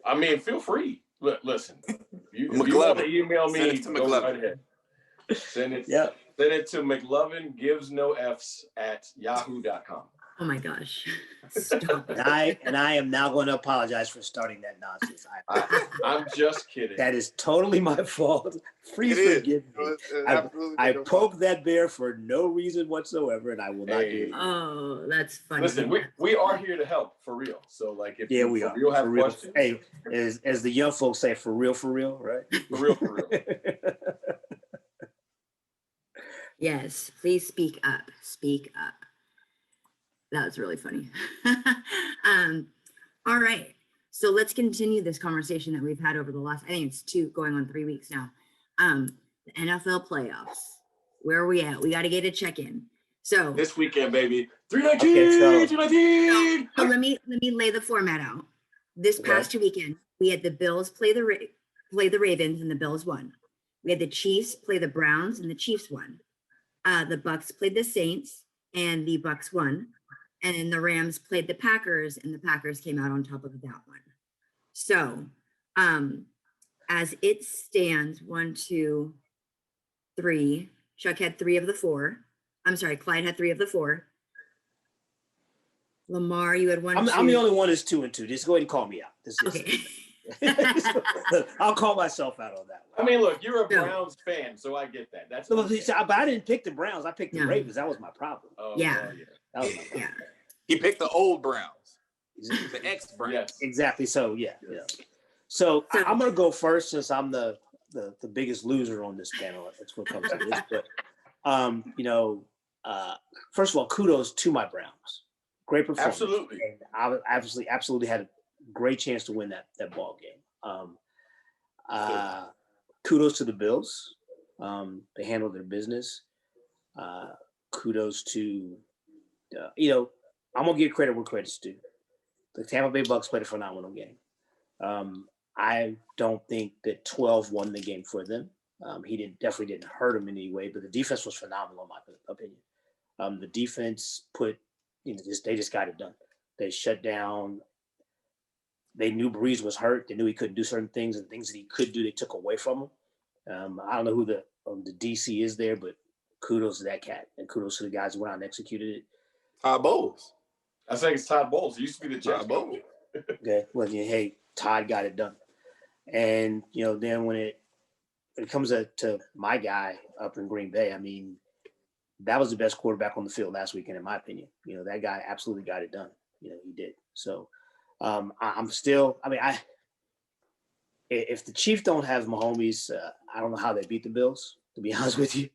I mean, feel free. Listen, if you want to email me, go right ahead. Send it to McLovinGivesNoFs@yahoo.com. Oh my gosh. Stop. And I am now going to apologize for starting that nonsense. I'm just kidding. That is totally my fault. Please forgive me. I poked that bear for no reason whatsoever, and I will not do it. Oh, that's funny. Listen, we are here to help, for real. So, like, if we are. You have questions. Hey, as the young folks say, for real, right? For real. Yes, please speak up. Speak up. That was really funny. All right. So let's continue this conversation that we've had over the last, I think it's going on 3 weeks now. The NFL playoffs. Where are we at? We got to get a check-in. So this weekend, baby. 319. So let me lay the format out. This past weekend, we had the Bills play the Ravens and the Bills won. We had the Chiefs play the Browns and the Chiefs won. The Bucks played the Saints and the Bucks won. And then the Rams played the Packers and the Packers came out on top of that one. So as it stands, 1, 2, 3, Chuck had 3 of the 4. I'm sorry, Clyde had 3 of the 4. Lamar, you had 1. I'm the only one that's 2 and 2. Just go ahead and call me out. Okay. I'll call myself out on that one. I mean, look, you're a Browns fan, so I get that. That's but I didn't pick the Browns. I picked the Ravens. That was my problem. Yeah. That was my problem. He picked the old Browns, the ex-Browns. Yes. Exactly. So So I'm gonna go first since I'm the biggest loser on this panel. That's what comes to this. But first of all, kudos to my Browns. Great performance. Absolutely. And I absolutely had a great chance to win that ball game. Kudos to the Bills. They handled their business. Kudos to, I'm going to give credit where credit's due. The Tampa Bay Bucks played a phenomenal game. I don't think that 12 won the game for them. He definitely didn't hurt him in any way, but the defense was phenomenal in my opinion. The defense they just got it done. They shut down. They knew Breeze was hurt. They knew he couldn't do certain things, and things that he could do, they took away from him. I don't know who the DC is there, but kudos to that cat, and kudos to the guys who went out and executed it. Todd Bowles. I think it's Todd Bowles. He used to be the Jets coach. Okay, well, hey, Todd got it done, and then when it comes to my guy up in Green Bay, I mean, that was the best quarterback on the field last weekend, in my opinion. That guy absolutely got it done. He did. So I'm still. I mean, if the Chiefs don't have Mahomes, I don't know how they beat the Bills. To be honest with you,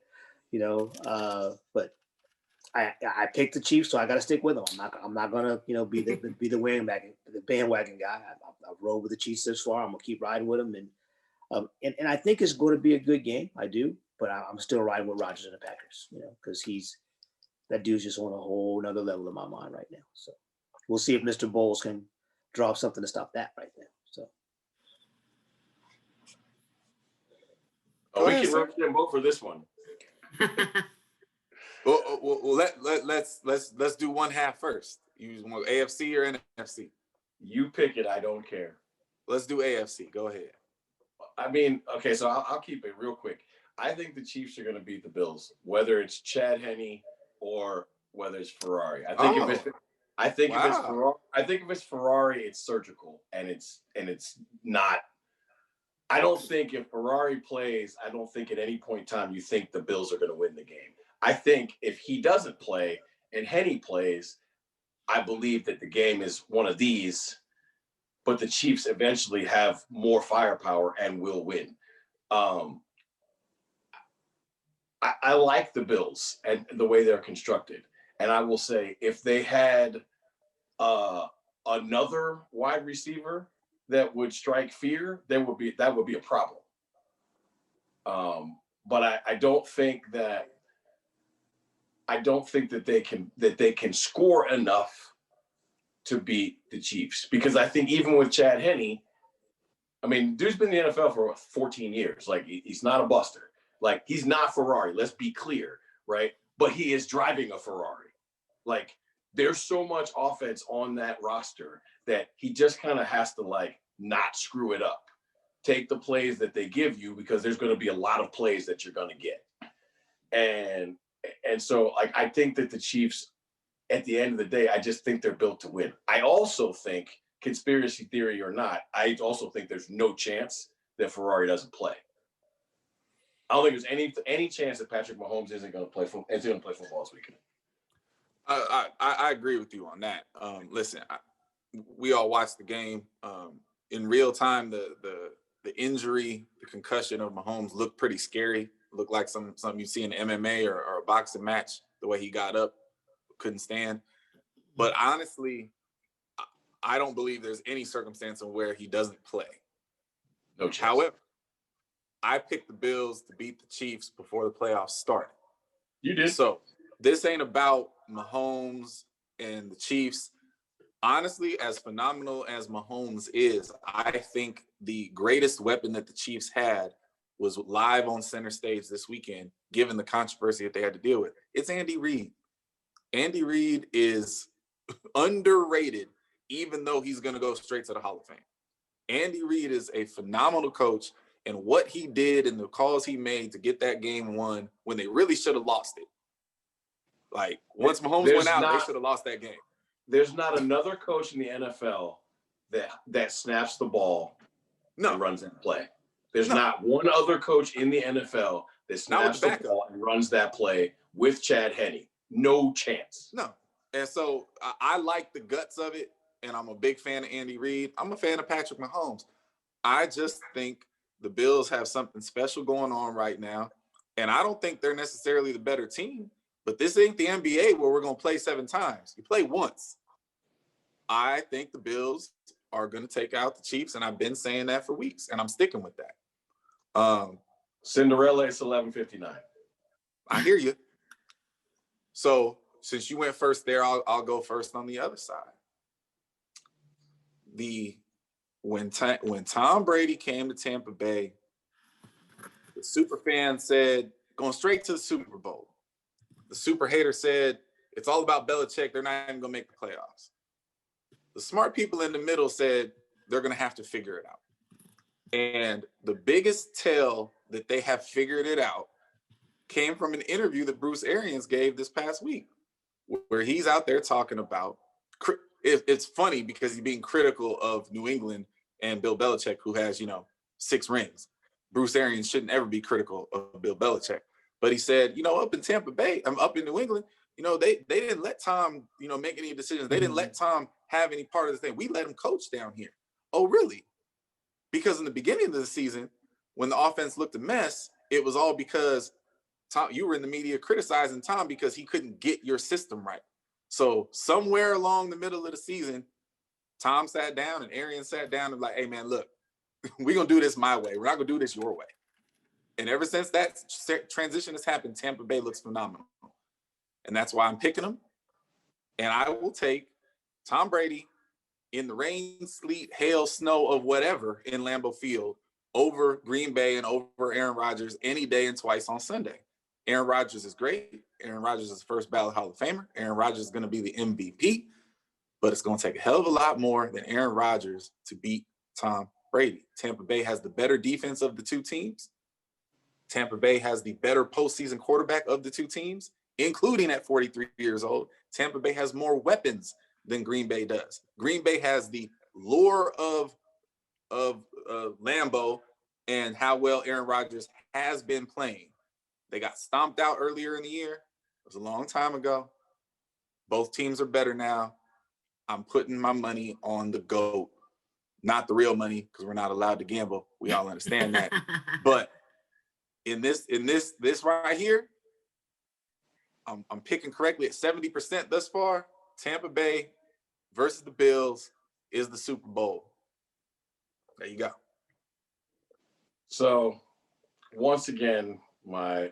but I picked the Chiefs, so I got to stick with them. I'm not gonna be the bandwagon guy. I've rolled with the Chiefs this far. I'm gonna keep riding with them, and I think it's going to be a good game. I do, but I'm still riding with Rodgers and the Packers. Because that dude's just on a whole nother level in my mind right now. So we'll see if Mr. Bowles can draw up something to stop that right now. So. We can represent both for this one. Well, let's do one half first. You want AFC or NFC? You pick it. I don't care. Let's do AFC. Go ahead. I mean, okay, so I'll keep it real quick. I think the Chiefs are going to beat the Bills, whether it's Chad Henne or whether it's Ferrari. I think if it's Ferrari, it's surgical, and it's not. I don't think if Ferrari plays, I don't think at any point in time you think the Bills are going to win the game. I think if he doesn't play and Henne plays, I believe that the game is one of these, but the Chiefs eventually have more firepower and will win. I like the Bills and the way they're constructed. And I will say, if they had another wide receiver that would strike fear, that would be a problem. But I don't think that they can score enough to beat the Chiefs, because I think even with Chad Henne, I mean, dude's been in the NFL for 14 years. Like, he's not a buster. Like, he's not Ferrari. Let's be clear, right? But he is driving a Ferrari. Like, there's so much offense on that roster that he just kind of has to, like, not screw it up. Take the plays that they give you, because there's going to be a lot of plays that you're going to get. And so, like, I think that the Chiefs, at the end of the day, I just think they're built to win. I also think, conspiracy theory or not, I also think there's no chance that Ferrari doesn't play. I don't think there's any chance that Patrick Mahomes isn't going to play football this weekend. I agree with you on that. Listen, we all watched the game in real time. The injury, the concussion of Mahomes looked pretty scary. Looked like something you see in an MMA or a boxing match. The way he got up, couldn't stand. But honestly, I don't believe there's any circumstance in where he doesn't play. No chance. However, I picked the Bills to beat the Chiefs before the playoffs started. You did. So this ain't about Mahomes and the Chiefs. Honestly, as phenomenal as Mahomes is, I think the greatest weapon that the Chiefs had was live on center stage this weekend, given the controversy that they had to deal with. It's Andy Reid. Andy Reid is underrated, even though he's going to go straight to the Hall of Fame. Andy Reid is a phenomenal coach, and what he did and the calls he made to get that game won when they really should have lost it. Like, once Mahomes went out, they should have lost that game. There's not another coach in the NFL that snaps the ball and runs that play. There's not one other coach in the NFL that snaps the ball and runs that play with Chad Henne. No chance. No. And so I like the guts of it, and I'm a big fan of Andy Reid. I'm a fan of Patrick Mahomes. I just think the Bills have something special going on right now, and I don't think they're necessarily the better team, but this ain't the NBA where we're going to play 7 times. You play once. I think the Bills are going to take out the Chiefs, and I've been saying that for weeks, and I'm sticking with that. Cinderella is 11:59. I hear you. So since you went first there, I'll go first on the other side. When Tom Brady came to Tampa Bay, the super fan said, going straight to the Super Bowl. The super hater said, it's all about Belichick. They're not even going to make the playoffs. The smart people in the middle said they're going to have to figure it out. And the biggest tell that they have figured it out came from an interview that Bruce Arians gave this past week, where he's out there talking about, it's funny because he's being critical of New England and Bill Belichick, who has, 6 rings. Bruce Arians shouldn't ever be critical of Bill Belichick. But he said, up in Tampa Bay, I'm up in New England, they didn't let Tom, make any decisions. They didn't let Tom have any part of the thing. We let him coach down here. Oh, really? Because in the beginning of the season, when the offense looked a mess, it was all because Tom, you were in the media criticizing Tom because he couldn't get your system right. So somewhere along the middle of the season, Tom sat down and Arians sat down and like, hey man, look, we're going to do this my way. We're not going to do this your way. And ever since that transition has happened, Tampa Bay looks phenomenal. And that's why I'm picking them. And I will take Tom Brady in the rain, sleet, hail, snow of whatever in Lambeau Field over Green Bay and over Aaron Rodgers any day and twice on Sunday. Aaron Rodgers is great. Aaron Rodgers is first ballot Hall of Famer. Aaron Rodgers is going to be the MVP. But it's going to take a hell of a lot more than Aaron Rodgers to beat Tom Brady. Tampa Bay has the better defense of the two teams. Tampa Bay has the better postseason quarterback of the two teams, including at 43 years old. Tampa Bay has more weapons than Green Bay does. Green Bay has the lure of Lambeau and how well Aaron Rodgers has been playing. They got stomped out earlier in the year. It was a long time ago. Both teams are better now. I'm putting my money on the GOAT, not the real money because we're not allowed to gamble. We all understand that. But in this right here, I'm picking correctly at 70% thus far. Tampa Bay versus the Bills is the Super Bowl. There you go. So once again, my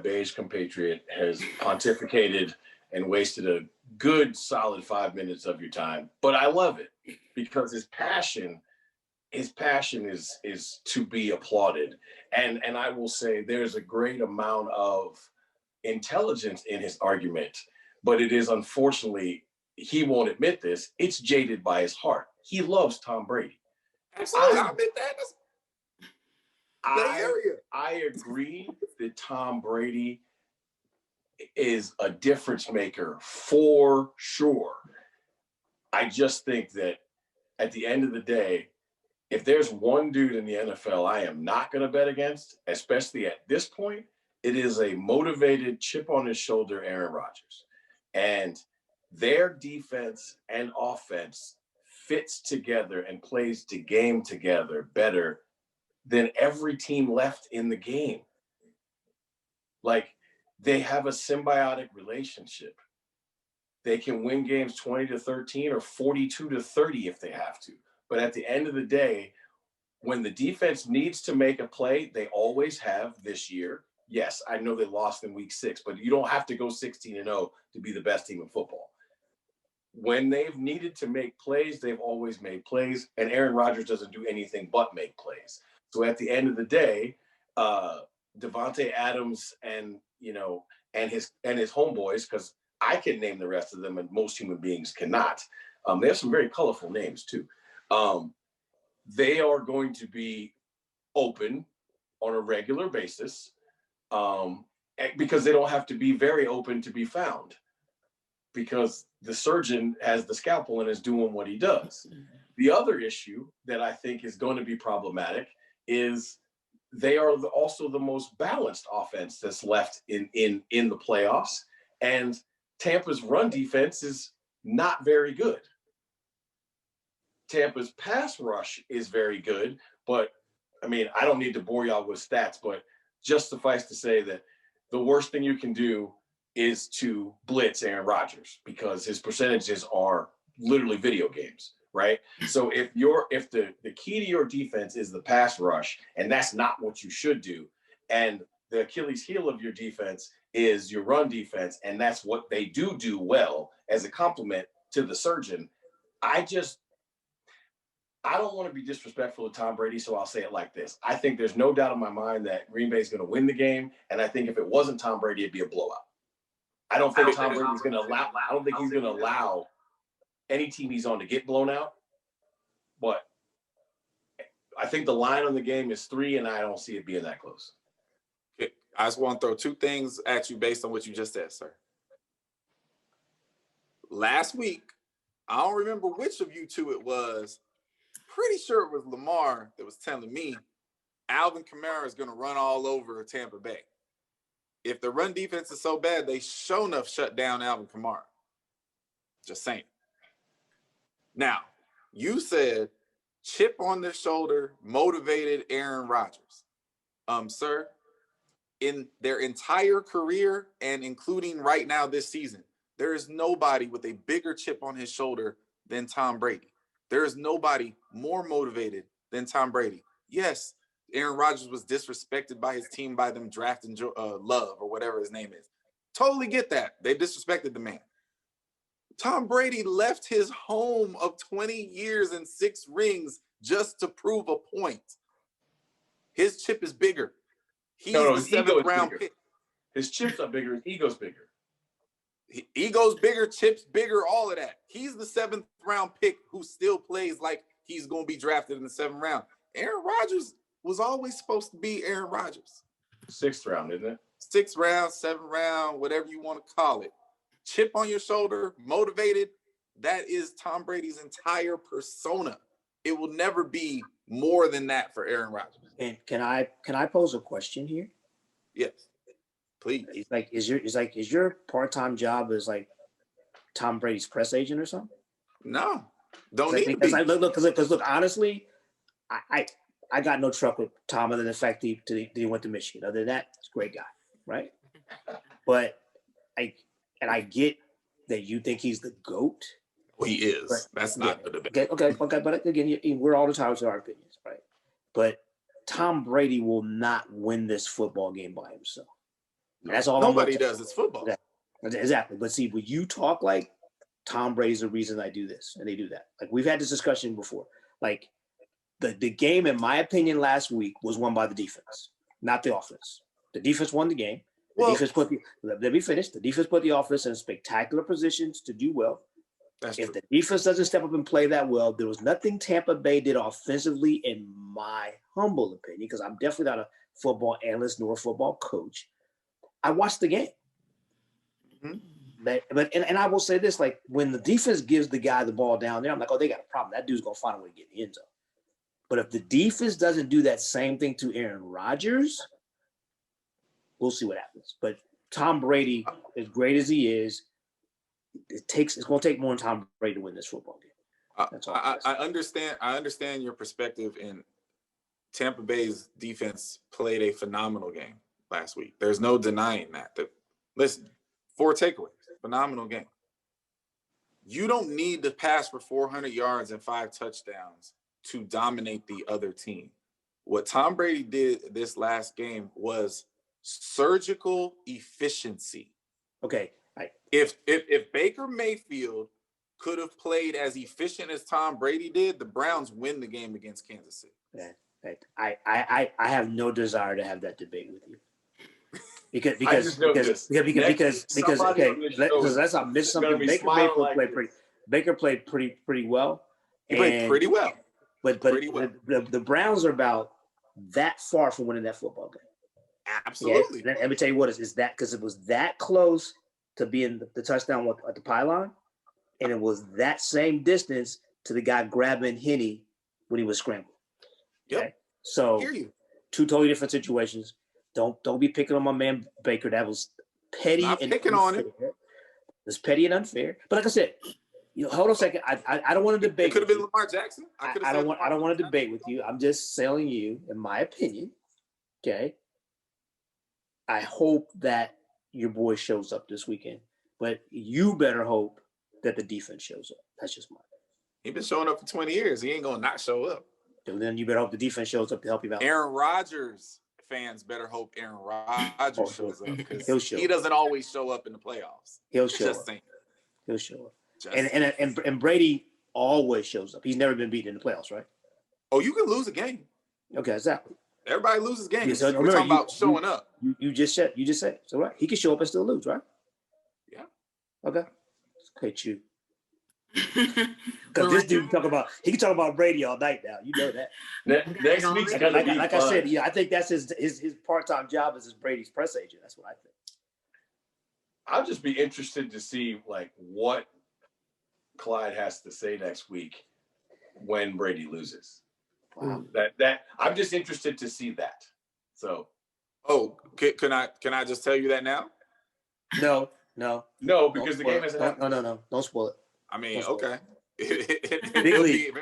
beige compatriot has pontificated and wasted a good solid 5 minutes of your time. But I love it because his passion is to be applauded. And I will say there's a great amount of intelligence in his argument, but it is unfortunately, he won't admit this, it's jaded by his heart. He loves Tom Brady. Absolutely, I admit that. I agree that Tom Brady is a difference maker for sure. I just think that at the end of the day, if there's one dude in the NFL I am not going to bet against, especially at this point, it is a motivated, chip on his shoulder Aaron Rodgers. And their defense and offense fits together and plays the game together better than every team left in the game. Like, they have a symbiotic relationship. They can win games 20-13 or 42-30 if they have to. But at the end of the day, when the defense needs to make a play, they always have this year. Yes, I know they lost in week 6, but you don't have to go 16-0 to be the best team in football. When they've needed to make plays, they've always made plays, and Aaron Rodgers doesn't do anything but make plays. So at the end of the day, Devontae Adams and his homeboys, because I can name the rest of them and most human beings cannot. They have some very colorful names too. They are going to be open on a regular basis because they don't have to be very open to be found, because the surgeon has the scalpel and is doing what he does. The other issue that I think is going to be problematic is they are also the most balanced offense that's left in the playoffs. And Tampa's run defense is not very good. Tampa's pass rush is very good, but I mean, I don't need to bore y'all with stats, but just suffice to say that the worst thing you can do is to blitz Aaron Rodgers because his percentages are literally video games, right? So if the key to your defense is the pass rush, and that's not what you should do, and the Achilles heel of your defense is your run defense, and that's what they do well as a complement to the surgeon. I don't want to be disrespectful to Tom Brady, so I'll say it like this. I think there's no doubt in my mind that Green Bay is going to win the game, and I think if it wasn't Tom Brady, it'd be a blowout. I don't think Tom Brady's going to allow. I don't think he's going to allow any team he's on to get blown out. But I think the line on the game is 3, and I don't see it being that close. Okay. I just want to throw 2 things at you based on what you just said, sir. Last week, I don't remember which of you 2 it was. Pretty sure it was Lamar that was telling me Alvin Kamara is going to run all over Tampa Bay. If the run defense is so bad, they sure enough shut down Alvin Kamara. Just saying. Now, you said chip on their shoulder, motivated Aaron Rodgers. Sir, in their entire career and including right now this season, there is nobody with a bigger chip on his shoulder than Tom Brady. There is nobody more motivated than Tom Brady. Yes, Aaron Rodgers was disrespected by his team by them drafting Love or whatever his name is. Totally get that. They disrespected the man. Tom Brady left his home of 20 years and 6 rings just to prove a point. His chip is bigger. He's the 7th round pick. His chips are bigger. His ego's bigger. Ego's bigger, chips bigger, all of that. He's the 7th round pick who still plays like he's going to be drafted in the 7th round. Aaron Rodgers was always supposed to be Aaron Rodgers. 6th round, isn't it? 6th round, 7th round, whatever you want to call it. Chip on your shoulder, motivated. That is Tom Brady's entire persona. It will never be more than that for Aaron Rodgers. And can I pose a question here? Yes, please. Is your part-time job as like Tom Brady's press agent or something? No, don't need to be. Because look, honestly, I got no truck with Tom other than the fact that he went to Michigan. Other than that, he's a great guy, right? But I get that you think he's the GOAT. Well, he is. But, that's not the debate. Okay. But again, we're all entitled to our opinions, right? But Tom Brady will not win this football game by himself. That's all. Nobody does. It's football. Exactly. But see, when you talk like Tom Brady's the reason I do this, and they do that. Like we've had this discussion before. Like the game, in my opinion, last week was won by the defense, not the offense. The defense won the game. Let me finish. The defense put the offense in spectacular positions to do well. If the defense doesn't step up and play that well, there was nothing Tampa Bay did offensively, in my humble opinion, because I'm definitely not a football analyst nor a football coach. I watched the game. Mm-hmm. But I will say this, like when the defense gives the guy the ball down there, I'm like, oh, they got a problem. That dude's going to find a way to get in the end zone. But if the defense doesn't do that same thing to Aaron Rodgers, we'll see what happens. But Tom Brady, as great as he is, it's going to take more than Tom Brady to win this football game. That's all. I understand your perspective, and Tampa Bay's defense played a phenomenal game last week. There's no denying that. Listen, 4 takeaways, phenomenal game. You don't need to pass for 400 yards and 5 touchdowns to dominate the other team. What Tom Brady did this last game was surgical efficiency. Okay. If Baker Mayfield could have played as efficient as Tom Brady did, the Browns win the game against Kansas City. I have no desire to have that debate with you. Because let's not miss something. Baker played pretty well. He played pretty well. But the Browns are about that far from winning that football game. Absolutely. Yeah, let me tell you what is that, because it was that close to being the touchdown at the pylon, and it was that same distance to the guy grabbing Henny when he was scrambling. Yep. Okay? So 2 totally different situations. Don't be picking on my man Baker. That was petty. Not and picking unfair. on him. It's petty and unfair. But like I said, hold on a second. I don't want to debate. It could have been Lamar Jackson. I don't want to debate with you. I'm just telling you, in my opinion. Okay. I hope that your boy shows up this weekend, but you better hope that the defense shows up. That's just mine. He been showing up for 20 years. He ain't gonna not show up. And then you better hope the defense shows up to help you out. Aaron Rodgers fans better hope Aaron Rodgers shows up He'll because show he up. doesn't always show up in the playoffs. He'll show Just up. saying. He'll show up. Just And Brady always shows up. He's never been beaten in the playoffs, right? Oh, you can lose a game. Okay, exactly. Everybody loses games. Yeah, so We're remember, talking about showing up. You just said so, right? He can show up and still lose, right? Yeah. Okay. Okay, Chew. Well, Because this dude he can talk about Brady all night now. You know that. Next week's gonna be Like fun. I said, yeah, I think that's his part-time job as Brady's press agent. That's what I think. I'll just be interested to see like what Clyde has to say next week when Brady loses. Wow. That I'm just interested to see that. So Oh, can I just tell you that now? No. no, because the game hasn't happened. No. Don't spoil it. I mean, That's okay. Big league.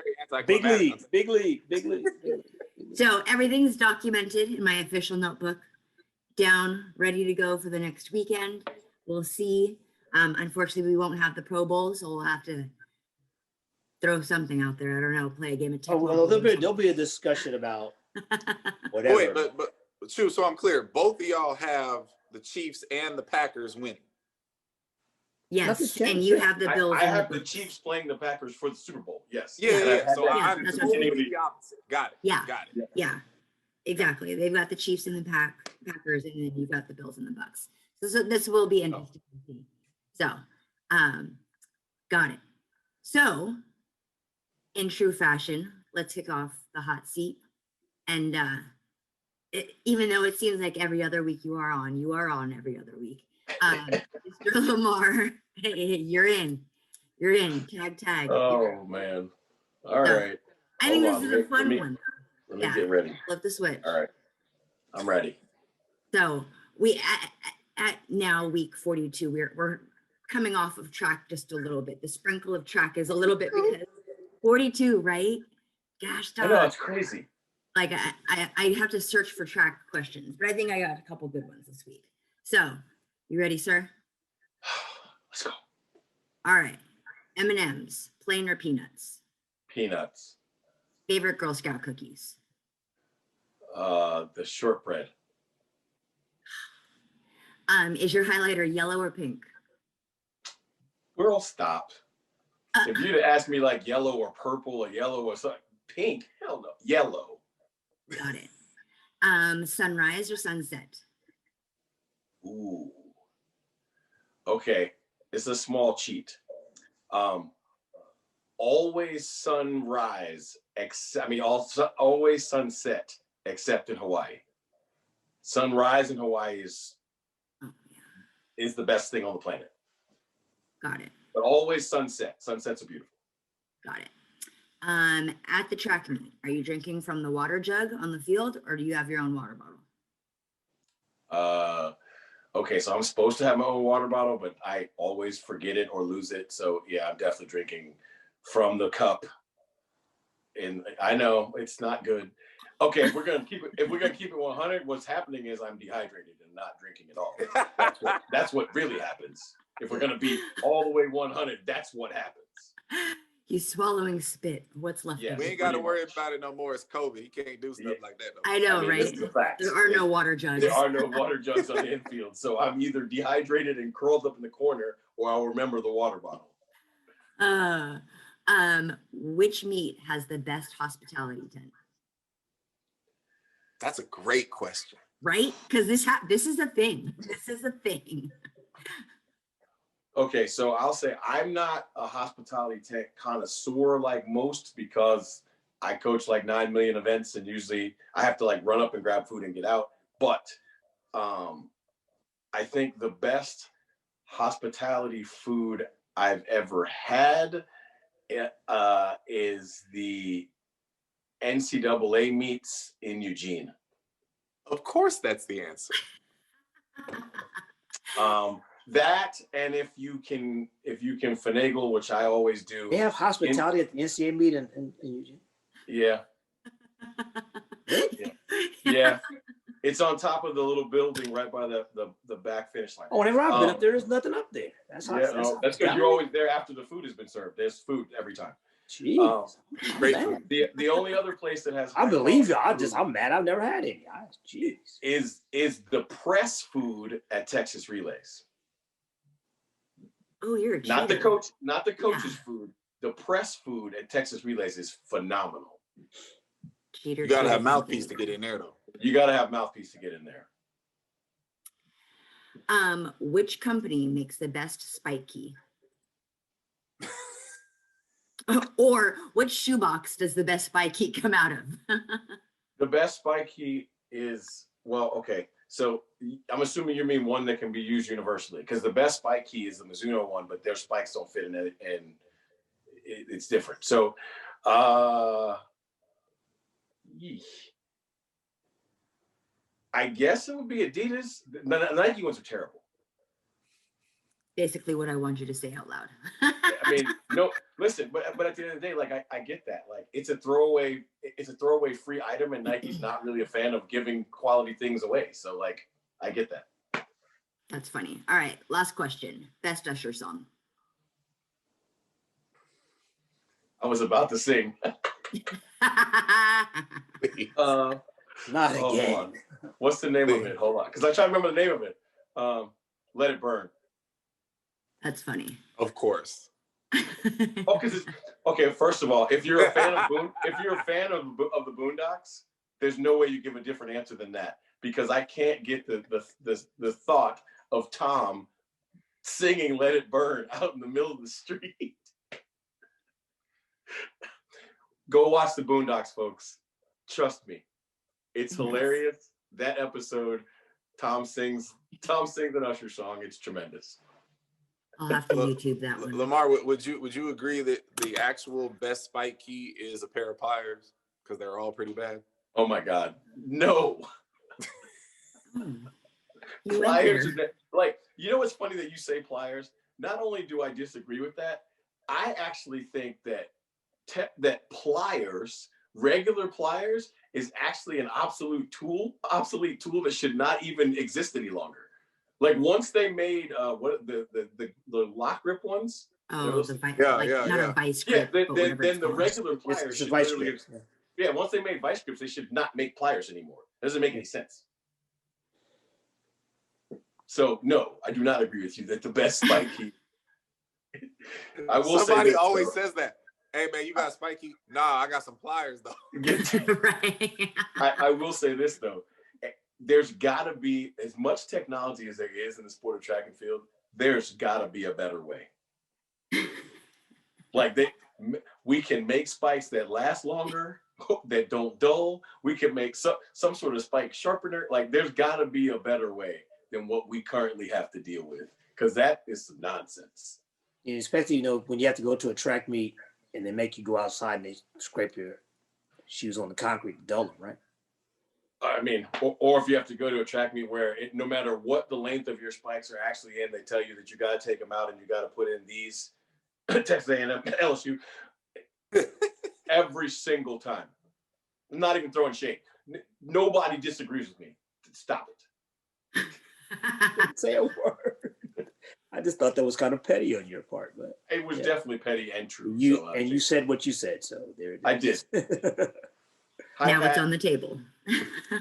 Big league. So everything's documented in my official notebook, down, ready to go for the next weekend. We'll see. Unfortunately, we won't have the Pro Bowl, so we'll have to throw something out there. I don't know, play a game of Oh, well, there'll be a discussion about whatever. Wait, but Chew, so I'm clear. Both of y'all have the Chiefs and the Packers winning. Yes, Nothing's changed. and you have the Bills. I and have the Bucs. Chiefs playing the Packers for the Super Bowl. Yes. Yeah. So Yeah, I'm that's totally what- the opposite. Got it. Yeah. Got it. Yeah, exactly. They've got the Chiefs and the Packers, and then you've got the Bills and the Bucks. So this will be interesting to see. So, got it. So, in true fashion, let's kick off the hot seat. And even though it seems like every other week you are on every other week. Mr. Lamar, you're in. Tag. Oh man. All So, right. I think Hold this on, is a fun one. Let me Yeah. get ready. Flip the switch. All right. I'm ready. So we at now week 42, we're coming off of track just a little bit. The sprinkle of track is a little bit because 42, right? Gosh, I know dog. it's crazy. Like I have to search for track questions, but I think I got a couple good ones this week. So you ready, sir? Let's go. All right. M&M's, plain or peanuts? Peanuts. Favorite Girl Scout cookies? The shortbread. Is your highlighter yellow or pink? We're all stopped. If you'd have asked me like yellow or purple or yellow or something, pink, hell no. Yellow. Got it. Sunrise or sunset? Ooh. Okay. It's a small cheat. Always sunrise, always sunset, except in Hawaii. Sunrise in Hawaii is the best thing on the planet. Got it. But always sunset. Sunsets are beautiful. Got it. At the track meet, are you drinking from the water jug on the field or do you have your own water bottle? Okay, so I'm supposed to have my own water bottle, but I always forget it or lose it. So yeah, I'm definitely drinking from the cup. And I know it's not good. Okay, if we're gonna keep it 100, what's happening is I'm dehydrated and not drinking at all. That's what really happens. If we're gonna be all the way 100, that's what happens. He's swallowing spit. What's left Yeah. of We it? ain't got to worry about it no more. It's COVID. He can't do stuff like that. No I know, This right? is the facts. There are no water jugs. There are no water jugs on the infield, so I'm either dehydrated and curled up in the corner, or I'll remember the water bottle. Which meet has the best hospitality tent? That's a great question. Right? Because this is a thing. This is a thing. Okay, so I'll say I'm not a hospitality tech connoisseur like most because I coach like 9 million events and usually I have to like run up and grab food and get out. But I think the best hospitality food I've ever had is the NCAA meets in Eugene. Of course, that's the answer. That and if you can finagle, which I always do. They have hospitality at the NCAA meet in Eugene. Yeah. Yeah. It's on top of the little building right by the back finish line. Oh, whenever I've been up there, there's nothing up there. That's how. Yeah, that's because you're always there after the food has been served. There's food every time. Jeez, Great man. food. The only other place that has I believe you. high-quality food I'm mad. I've never had any. Jeez. is the press food at Texas Relays. Oh, you're a Not the cheater. coach's food. The press food at Texas Relays is phenomenal. Cheater. You gotta have cheater, mouthpiece to cheater. get in there though. You got to have mouthpiece to get in there. Which company makes the best spike key? Or which shoebox does the best spike key come out of? The best spike key is, well, okay. So I'm assuming you mean one that can be used universally, because the best spike key is the Mizuno one, but their spikes don't fit in it, and it's different. So, I guess it would be Adidas. The Nike ones are terrible. Basically what I want you to say out loud. I mean, no, listen, but at the end of the day, like I get that. Like it's a throwaway free item, and Nike's not really a fan of giving quality things away. So like I get that. That's funny. All right, last question. Best Usher song. I was about to sing. Not Hold again. on. What's the name of it? Hold on, because I try to remember the name of it. Let It Burn. That's funny. Of course. Oh, because it's okay. First of all, if you're a fan of the Boondocks, there's no way you give a different answer than that, because I can't get the thought of Tom singing "Let It Burn" out in the middle of the street. Go watch the Boondocks, folks. Trust me, it's hilarious. That episode, Tom sings an Usher song. It's tremendous. I'll have to YouTube that one. Lamar, would you agree that the actual best spike key is a pair of pliers because they're all pretty bad? Oh my God, no. Pliers, like, you know what's funny that you say pliers? Not only do I disagree with that, I actually think that that pliers, regular pliers, is actually an obsolete tool that should not even exist any longer. Like once they made the lock grip ones. Oh, those, the vice, yeah, like yeah, not yeah. a vice grip. Then but the regular pliers It's a should vice literally grip. yeah, once they made vice grips, they should not make pliers anymore. It doesn't make any sense. So no, I do not agree with you that the best spike key. I will Somebody say this, always though. says that. Hey man, you got a spike key? Nah, I got some pliers though. Right. I will say this though. There's got to be, as much technology as there is in the sport of track and field, there's got to be a better way. Like we can make spikes that last longer, that don't dull. We can make some sort of spike sharpener. Like there's got to be a better way than what we currently have to deal with, because that is some nonsense. And especially, when you have to go to a track meet and they make you go outside and they scrape your shoes on the concrete to dull them, right? I mean, or if you have to go to a track meet where no matter what the length of your spikes are actually in, they tell you that you got to take them out and you got to put in these Texas A&M, LSU, every single time. I'm not even throwing shade. Nobody disagrees with me. Stop it. Say a word. I just thought that was kind of petty on your part, but It was definitely petty and true. You said what you said, so there it is. I did. Now it's on the table.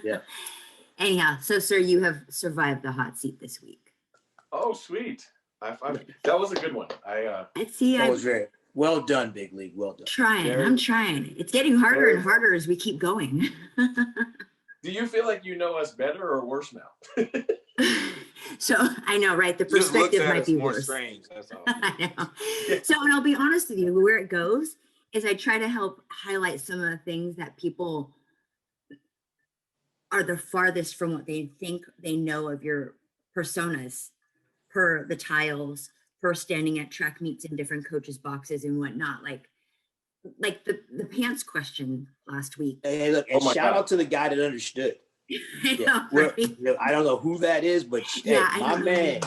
Yeah. Anyhow, so sir, you have survived the hot seat this week. Oh, sweet. That was a good one. Let's see. That I'm was very well done, Big League. Well done. I'm trying. It's getting harder and harder as we keep going. Do you feel like you know us better or worse now? So I know, right? The Just looks perspective at might us be more worse. strange. That's all. I know. So, and I'll be honest with you, where it goes is I try to help highlight some of the things that people are the farthest from what they think they know of your personas, per the tiles, per standing at track meets in different coaches' boxes and whatnot. Like the pants question last week. Hey, look, and shout out to the guy that understood. I Yeah, know, right? I don't know who that is, but Yeah, hey, I my know. man.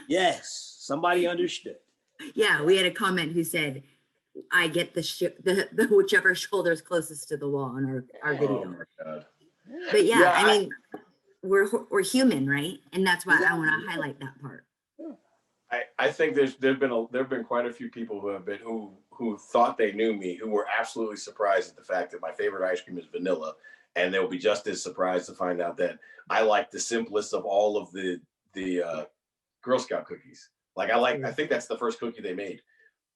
Yes, somebody understood. Yeah, we had a comment who said, I get the whichever shoulder is closest to the wall on our video. Oh my God. But yeah, I mean, we're human, right? And that's why I want to highlight that part. I think there've been quite a few people who thought they knew me, who were absolutely surprised at the fact that my favorite ice cream is vanilla, and they'll be just as surprised to find out that I like the simplest of all of the Girl Scout cookies. Like I think that's the first cookie they made,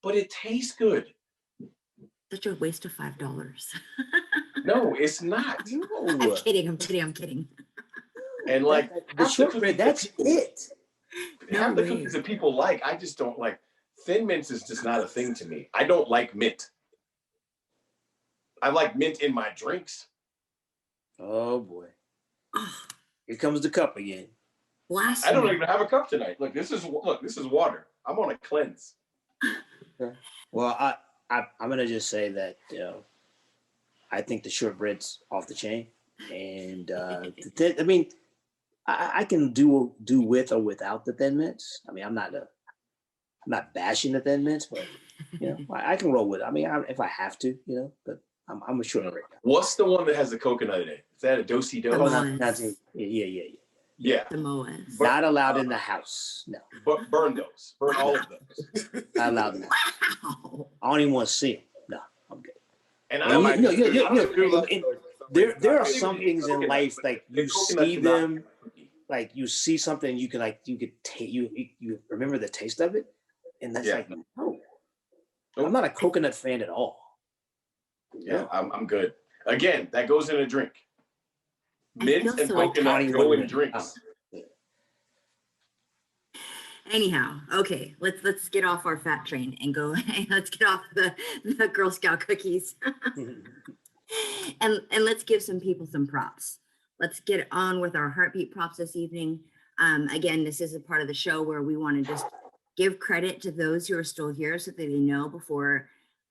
but it tastes good. Such a waste of $5. No, it's not. I'm kidding. And like the shortbread, that's it. Half the cookies that people like, I just don't like. Thin Mints is just not a thing to me. I don't like mint. I like mint in my drinks. Oh boy. Here comes the cup again. Blasphemy. I don't even have a cup tonight. Look, this is water. I'm on a cleanse. Well, I'm gonna just say that I think the shortbread's off the chain, and I mean, I can do with or without the Thin Mints. I mean, I'm not bashing the Thin Mints, but I can roll with it. I mean, if I have to, but I'm a shortbread guy. What's the one that has the coconut in it? Is that a do-si-do? Yeah. Samoas. Not allowed in the house. No. But burn those. Burn all of those. Not allowed in the house. Wow. I don't even want to see them. No, I'm good. And there are some things in life like you see them, like you see something you could take you remember the taste of it, and that's like no. I'm not a coconut fan at all. Yeah, I'm good. Again, that goes in a drink. Mint and so coconut go in drinks. Anyhow, okay, let's get off our fat train and go. Let's get off the Girl Scout cookies, and let's give some people some props. Let's get on with our heartbeat props this evening. Again, this is a part of the show where we want to just give credit to those who are still here, so that they know before,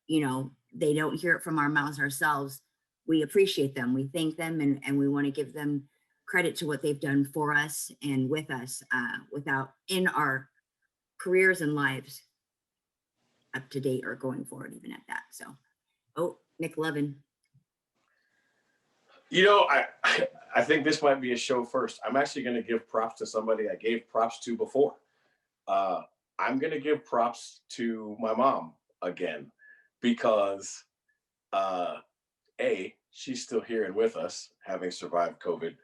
they don't hear it from our mouths ourselves. We appreciate them. We thank them, and we want to give them credit to what they've done for us and with us, in our careers and lives up to date or going forward, even at that. So, Nick Levin. I think this might be a show first. I'm actually going to give props to somebody I gave props to before. I'm going to give props to my mom again, because A, she's still here and with us, having survived COVID,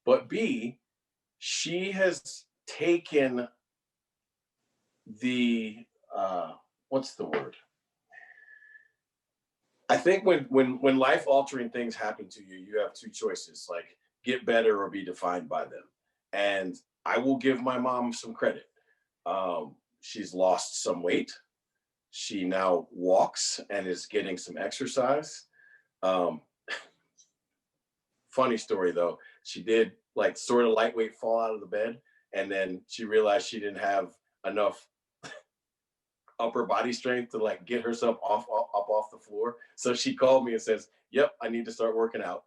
but B, she has taken the, what's the word? I think when life-altering things happen to you, you have two choices, like get better or be defined by them. And I will give my mom some credit. She's lost some weight. She now walks and is getting some exercise. Funny story though, she did like sort of lightweight fall out of the bed, and then she realized she didn't have enough upper body strength to like get herself up off the floor. So she called me and says, "Yep, I need to start working out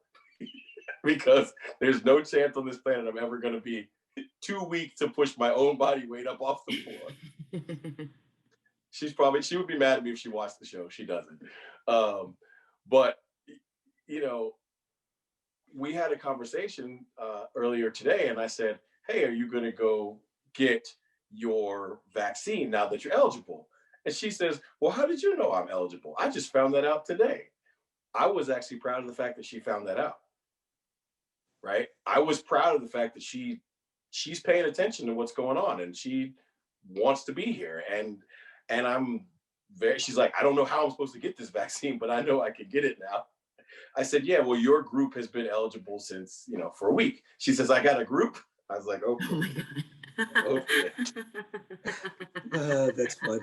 because there's no chance on this planet I'm ever going to be too weak to push my own body weight up off the floor." She would be mad at me if she watched the show. She doesn't. But we had a conversation earlier today, and I said, "Hey, are you going to go get your vaccine now that you're eligible?" And she says, "Well, how did you know I'm eligible? I just found that out today." I was actually proud of the fact that she found that out. Right? I was proud of the fact that she's paying attention to what's going on, and she wants to be here. And she's like, "I don't know how I'm supposed to get this vaccine, but I know I can get it now." I said, "Yeah, well, your group has been eligible since, for a week." She says, "I got a group?" I was like, "Okay." Oh my God. Okay. That's fun.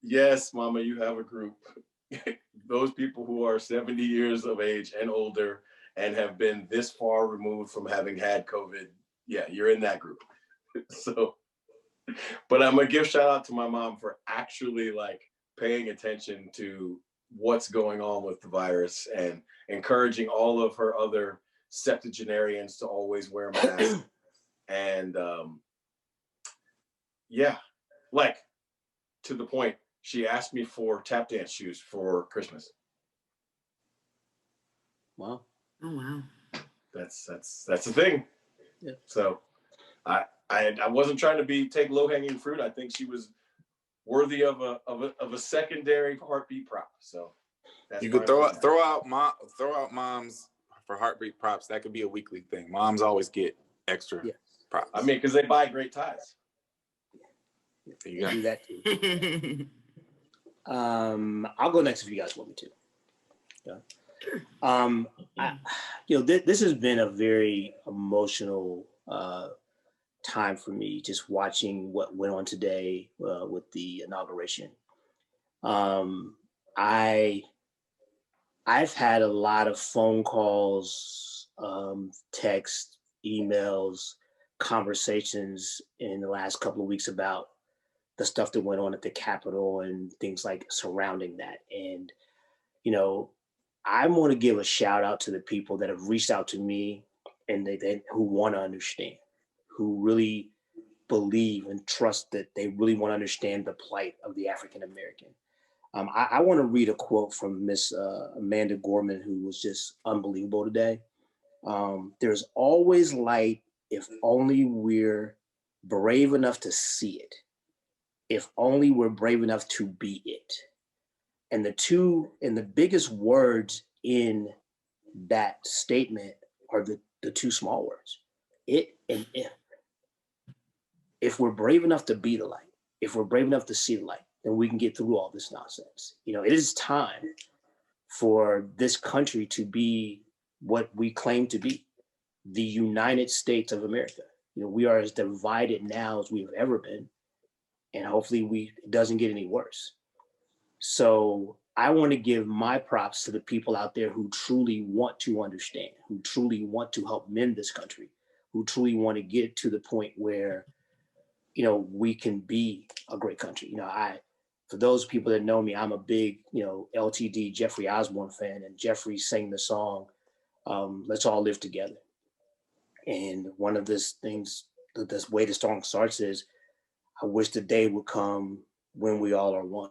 Yes, Mama, you have a group. Those people who are 70 years of age and older and have been this far removed from having had COVID, yeah, you're in that group. So, but I'm gonna give shout out to my mom for actually like paying attention to what's going on with the virus and encouraging all of her other septuagenarians to always wear masks. And like to the point, she asked me for tap dance shoes for Christmas. Wow. Oh wow. That's the thing. Yeah. So I wasn't trying to take low hanging fruit. I think she was worthy of a secondary heartbeat prop. So that's you could throw out moms for heartbeat props. That could be a weekly thing. Moms always get extra props. I mean, because they buy great ties. There you go. Do that too. I'll go next if you guys want me to. Yeah. This has been a very emotional time for me, just watching what went on today with the inauguration. I've had a lot of phone calls, texts, emails, conversations in the last couple of weeks about the stuff that went on at the Capitol and things like surrounding that. And, I want to give a shout out to the people that have reached out to me and they who want to understand, who really believe and trust that they really want to understand the plight of the African American. I want to read a quote from Miss Amanda Gorman, who was just unbelievable today. There's always light if only we're brave enough to see it. If only we're brave enough to be it. And the biggest words in that statement are the two small words, it and if. If we're brave enough to be the light, if we're brave enough to see the light, then we can get through all this nonsense. It is time for this country to be what we claim to be, the United States of America. We are as divided now as we've ever been, and hopefully it doesn't get any worse. So I want to give my props to the people out there who truly want to understand, who truly want to help mend this country, who truly want to get to the point where, we can be a great country. For those people that know me, I'm a big, LTD Jeffrey Osborne fan, and Jeffrey sang the song, Let's All Live Together. And one of this way the song starts is, I wish the day would come when we all are one,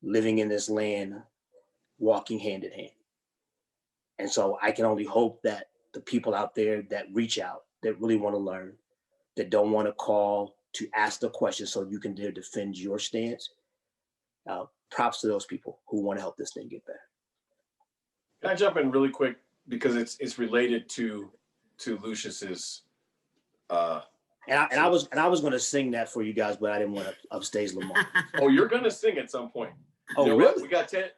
living in this land, walking hand in hand. And so I can only hope that the people out there that reach out, that really want to learn, that don't want to call to ask the question so you can dare defend your stance, props to those people who want to help this thing get better. Can I jump in really quick because it's related to Lucious's. And I was going to sing that for you guys, but I didn't want to upstage Lamar. Oh, you're going to sing at some point. Oh, really? We got 10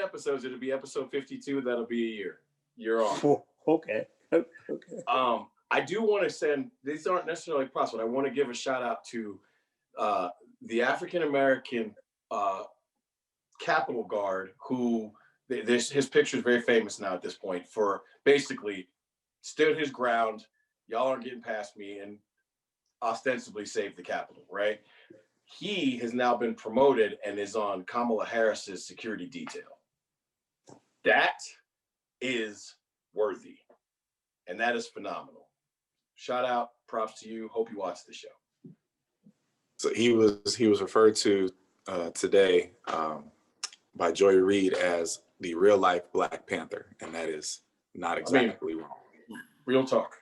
episodes. It'll be episode 52. That'll be a year. You're on. Okay. I do want to send, these aren't necessarily props, but I want to give a shout out to the African American Capitol Guard, who his picture is very famous now at this point, for basically stood his ground. Y'all aren't getting past me, and ostensibly saved the Capitol, right? He has now been promoted and is on Kamala Harris's security detail. That is worthy, and that is phenomenal. Shout out, props to you. Hope you watch the show. So he was referred to today by Joy Reid as the real life Black Panther, and that is not exactly wrong. Real talk.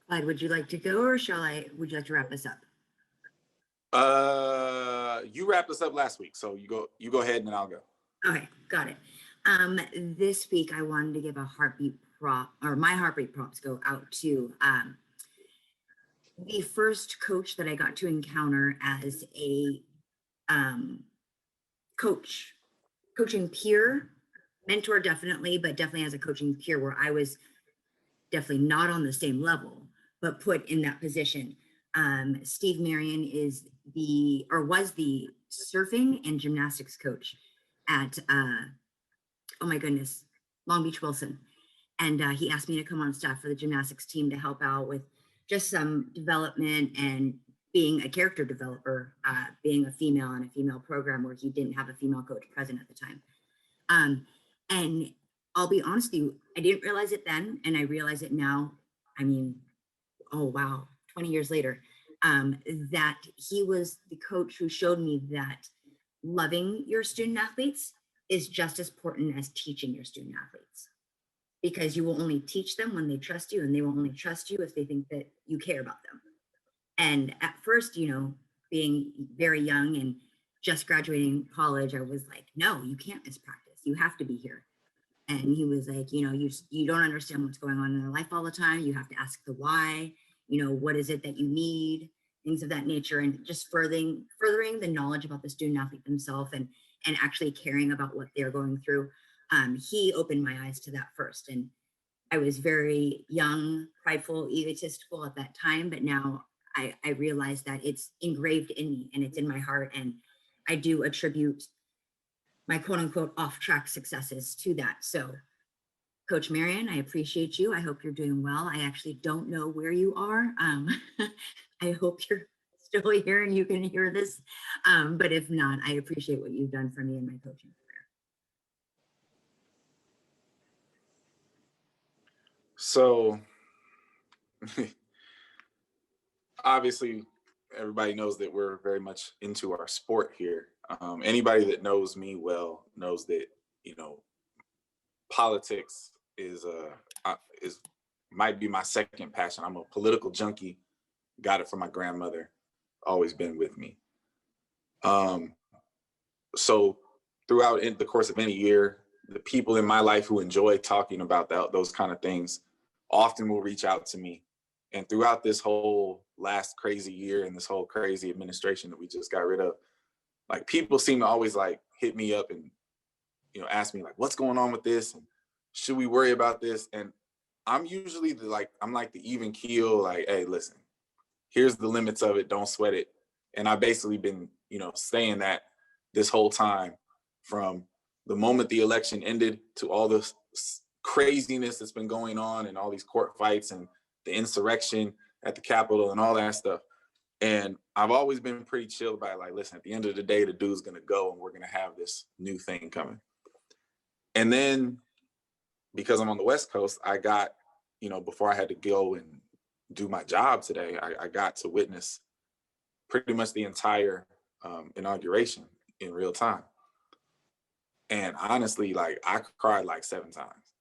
Clyde, would you like to go, or would you like to wrap us up? You wrapped us up last week, so you go ahead and then I'll go. Okay, got it. This week I wanted to give a heartbeat prop, or my heartbeat props go out to the first coach that I got to encounter as a coaching peer, mentor definitely, but definitely as a coaching peer, where I was definitely not on the same level, but put in that position. Steve Marion was the surfing and gymnastics coach at, oh my goodness, Long Beach Wilson. And he asked me to come on staff for the gymnastics team to help out with just some development and being a character developer, being a female in a female program where he didn't have a female coach present at the time. And I'll be honest with you, I didn't realize it then, and I realize it now. I mean, oh wow, 20 years later, that he was the coach who showed me that loving your student athletes is just as important as teaching your student athletes. because you will only teach them when they trust you, and they will only trust you if they think that you care about them. And at first, you know, being very young and just graduating college, I was like, no, you can't miss practice. You have to be here. And he was like, you know, you don't understand what's going on in their life all the time. You have to ask the why, you know, what is it that you need, things of that nature, and just furthering the knowledge about the student athlete themselves and actually caring about what they're going through. He opened my eyes to that first. And I was very young, prideful, egotistical at that time, but now I realized that it's engraved in me and it's in my heart. And I do attribute my quote unquote off track successes to that. So Coach Marion, I appreciate you. I hope you're doing well. I actually don't know where you are. I hope you're still here and you can hear this. But if not, I appreciate what you've done for me in my coaching career. So obviously everybody knows that we're very much into our sport here. Anybody that knows me well knows that, you know, politics is might be my second passion. I'm a political junkie, got it from my grandmother, always been with me. So throughout the course of any year, the people in my life who enjoy talking about those kind of things often will reach out to me. And throughout this whole last crazy year and this whole crazy administration that we just got rid of, like, people seem to always like hit me up and, you know, ask me like, what's going on with this? And should we worry about this? And I'm usually I'm like the even keel, like, hey, listen, here's the limits of it. Don't sweat it. And I've basically been, you know, saying that this whole time, from the moment the election ended to all this craziness that's been going on and all these court fights and the insurrection at the Capitol and all that stuff. And I've always been pretty chill about it. Like, listen, at the end of the day, the dude's going to go and we're going to have this new thing coming. And then because I'm on the West Coast, I got, you know, before I had to go and do my job today, I got to witness pretty much the entire inauguration in real time. And honestly, like, I cried like 7 times.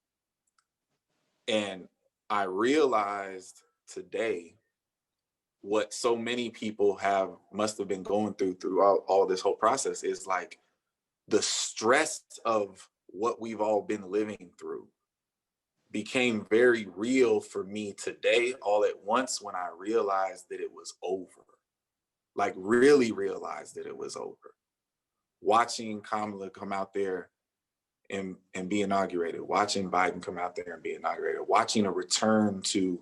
And I realized today what so many people must have been going through all this whole process is like the stress of what we've all been living through became very real for me today all at once when I realized that it was over. Like, really realized that it was over. Watching Kamala come out there and be inaugurated, watching Biden come out there and be inaugurated, watching a return to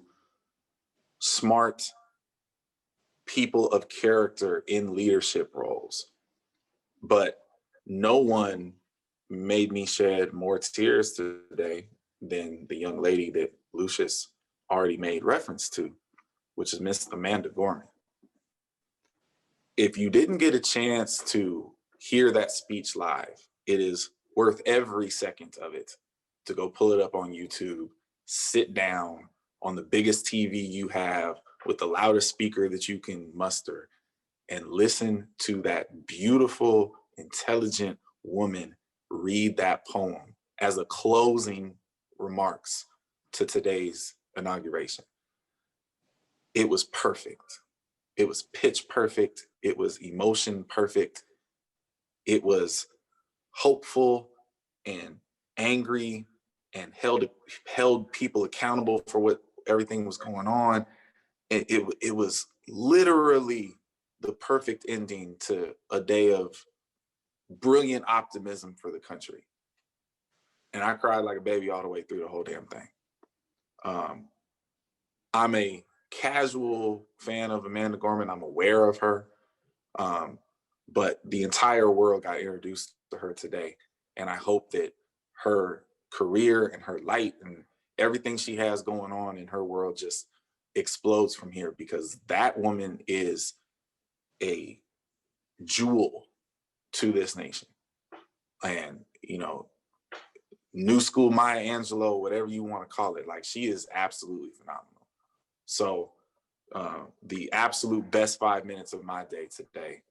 smart people of character in leadership roles. But no one made me shed more tears today than the young lady that Lucious already made reference to, which is Miss Amanda Gorman. If you didn't get a chance to hear that speech live, it is worth every second of it to go pull it up on YouTube, sit down on the biggest TV you have with the loudest speaker that you can muster, and listen to that beautiful, intelligent woman read that poem as a closing remarks to today's inauguration. It was perfect. It was pitch perfect. It was emotion perfect. It was hopeful and angry and held people accountable for what everything was going on. It was literally the perfect ending to a day of brilliant optimism for the country. And I cried like a baby all the way through the whole damn thing. I'm a casual fan of Amanda Gorman. I'm aware of her. But the entire world got introduced to her today. And I hope that her career and her light and everything she has going on in her world just explodes from here, because that woman is a jewel to this nation. And, you know, new school Maya Angelou, whatever you want to call it, like, she is absolutely phenomenal. So the absolute best 5 minutes of my day today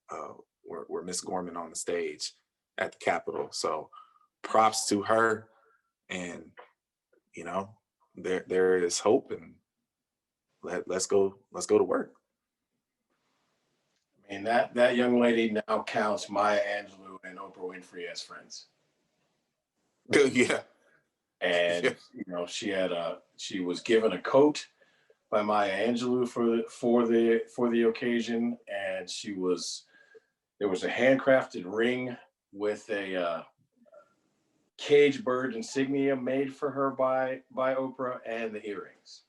were Miss Gorman on the stage at the Capitol. So props to her, and you know, there is hope, and let's go to work. I mean, that young lady now counts Maya Angelou and Oprah Winfrey as friends. Yeah. And Yeah. you know, she was given a coat by Maya Angelou for the occasion, and there was a handcrafted ring with a cage bird insignia made for her by Oprah, and the earrings.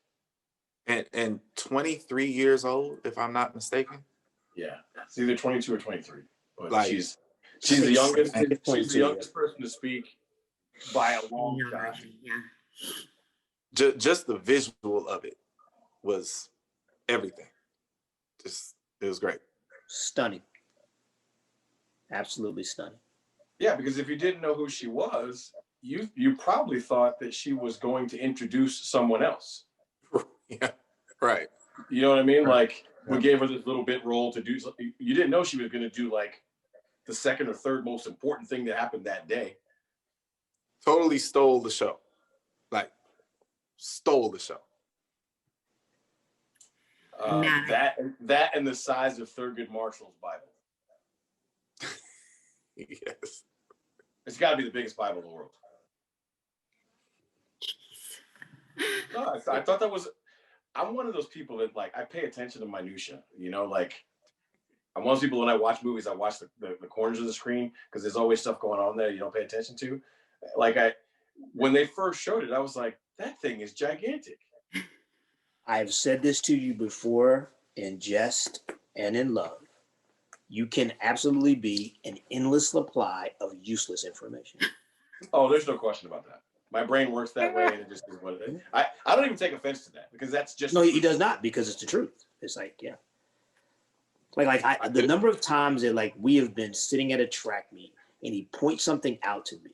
And 23 years old, if I'm not mistaken. Yeah, it's either 22 or 23, but Like, she's the youngest. I think She's the 22, youngest person to speak by a long shot. Yeah. Just the visual of it was everything. It was great. Stunning. Absolutely stunning. Yeah, because if you didn't know who she was, you probably thought that she was going to introduce someone else. Yeah, right. You know what I mean? Right. Like, we gave her this little bit role to do something. You didn't know she was going to do like the second or third most important thing that happened that day. Totally stole the show. Like, stole the show. That and the size of Thurgood Marshall's Bible. Yes. It's got to be the biggest Bible in the world. No, I thought that was. I'm one of those people that, like, I pay attention to minutia. You know, like, I'm one of those people when I watch movies, I watch the corners of the screen because there's always stuff going on there you don't pay attention to. Like, when they first showed it, I was like, that thing is gigantic. I've said this to you before in jest and in love. You can absolutely be an endless supply of useless information. Oh, there's no question about that. My brain works that way, and it just is what it is. I don't even take offense to that because that's just. No, he does not, because it's the truth. It's like, yeah. The number of times that, like, we have been sitting at a track meet and he points something out to me,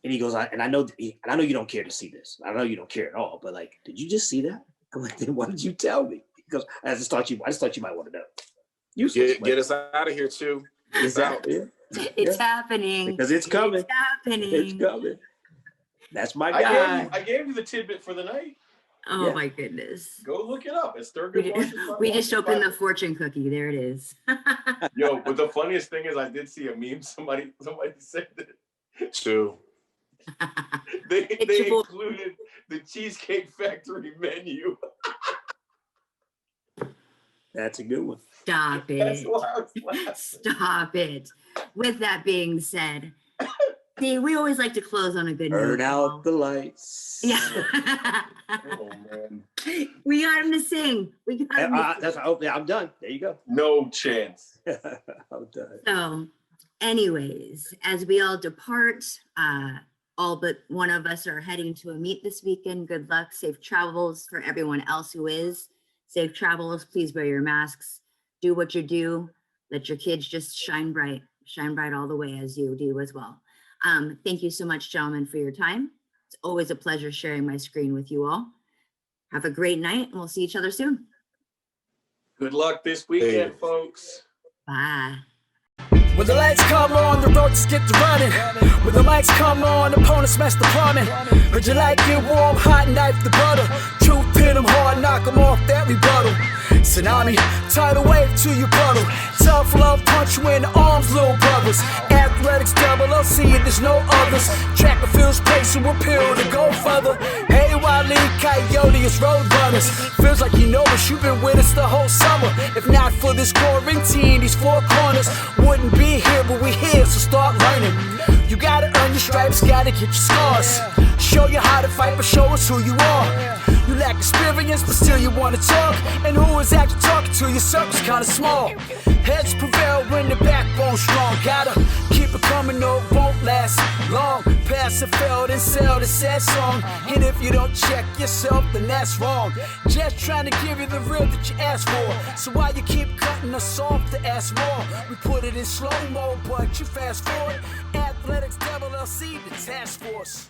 and he goes, and I know you don't care to see this. I know you don't care at all, but, like, did you just see that? I'm like, then why did you tell me? Because I just thought you might want to know. Useless, Get us out of here, Chew. It's out. Yeah. It's happening. Because it's coming. It's happening. It's coming. That's my guy. I gave you the tidbit for the night. Oh, Yeah. my goodness. Go look it up. It's Thurgood Marshall's We just opened the Bible. fortune cookie. There it is. Yo, but the funniest thing is I did see a meme. Somebody said that Chew. they your boy. included the Cheesecake Factory menu. That's a good one. Stop That's it. why I was laughing. Stop it. With that being said, see, we always like to close on a good note. Burn out the lights. Yeah. Oh man, We got him to sing. We got him to sing. I'm done. There you go. no chance. I'm done. So, anyways, as we all depart, all but one of us are heading to a meet this weekend. Good luck, safe travels for everyone else who is. Safe travels. Please wear your masks. Do what you do. Let your kids just shine bright all the way as you do as well. Thank you so much, gentlemen, for your time. It's always a pleasure sharing my screen with you all. Have a great night, and we'll see each other soon. Good luck this weekend, Hey. folks. Bye. When the lights come on, the road just get to running. When the mics come on, opponents smash the plumbing. Heard you like it warm, hot knife the butter. Truth hit 'em hard, knock 'em off that rebuttal. Tsunami, tidal wave to your puddle. Tough love punch you in the arms, little brothers. Athletics double, I'll see it, there's no others. Track and field's pace and we'll peel to go further. Hey, Wile E. Coyote, it's road runners. Feels like you know us, you've been with us the whole summer. If not for this quarantine, these four corners wouldn't be here, but we here, so start learning. You gotta earn your stripes, gotta get your scars. Show you how to fight, but show us who you are. You lack experience, but still you wanna talk. And who is actually talking to you? Circle's kinda small. Heads prevail when the backbone's strong. Gotta keep it coming, no, it won't last long. Pass and fail, then sell the sad song. And if you don't check yourself, then that's wrong. Just trying to give you the real that you asked for. So why you keep cutting us off to ask more? We put it in slow-mo, but you fast forward. Athletics LLC, the task force.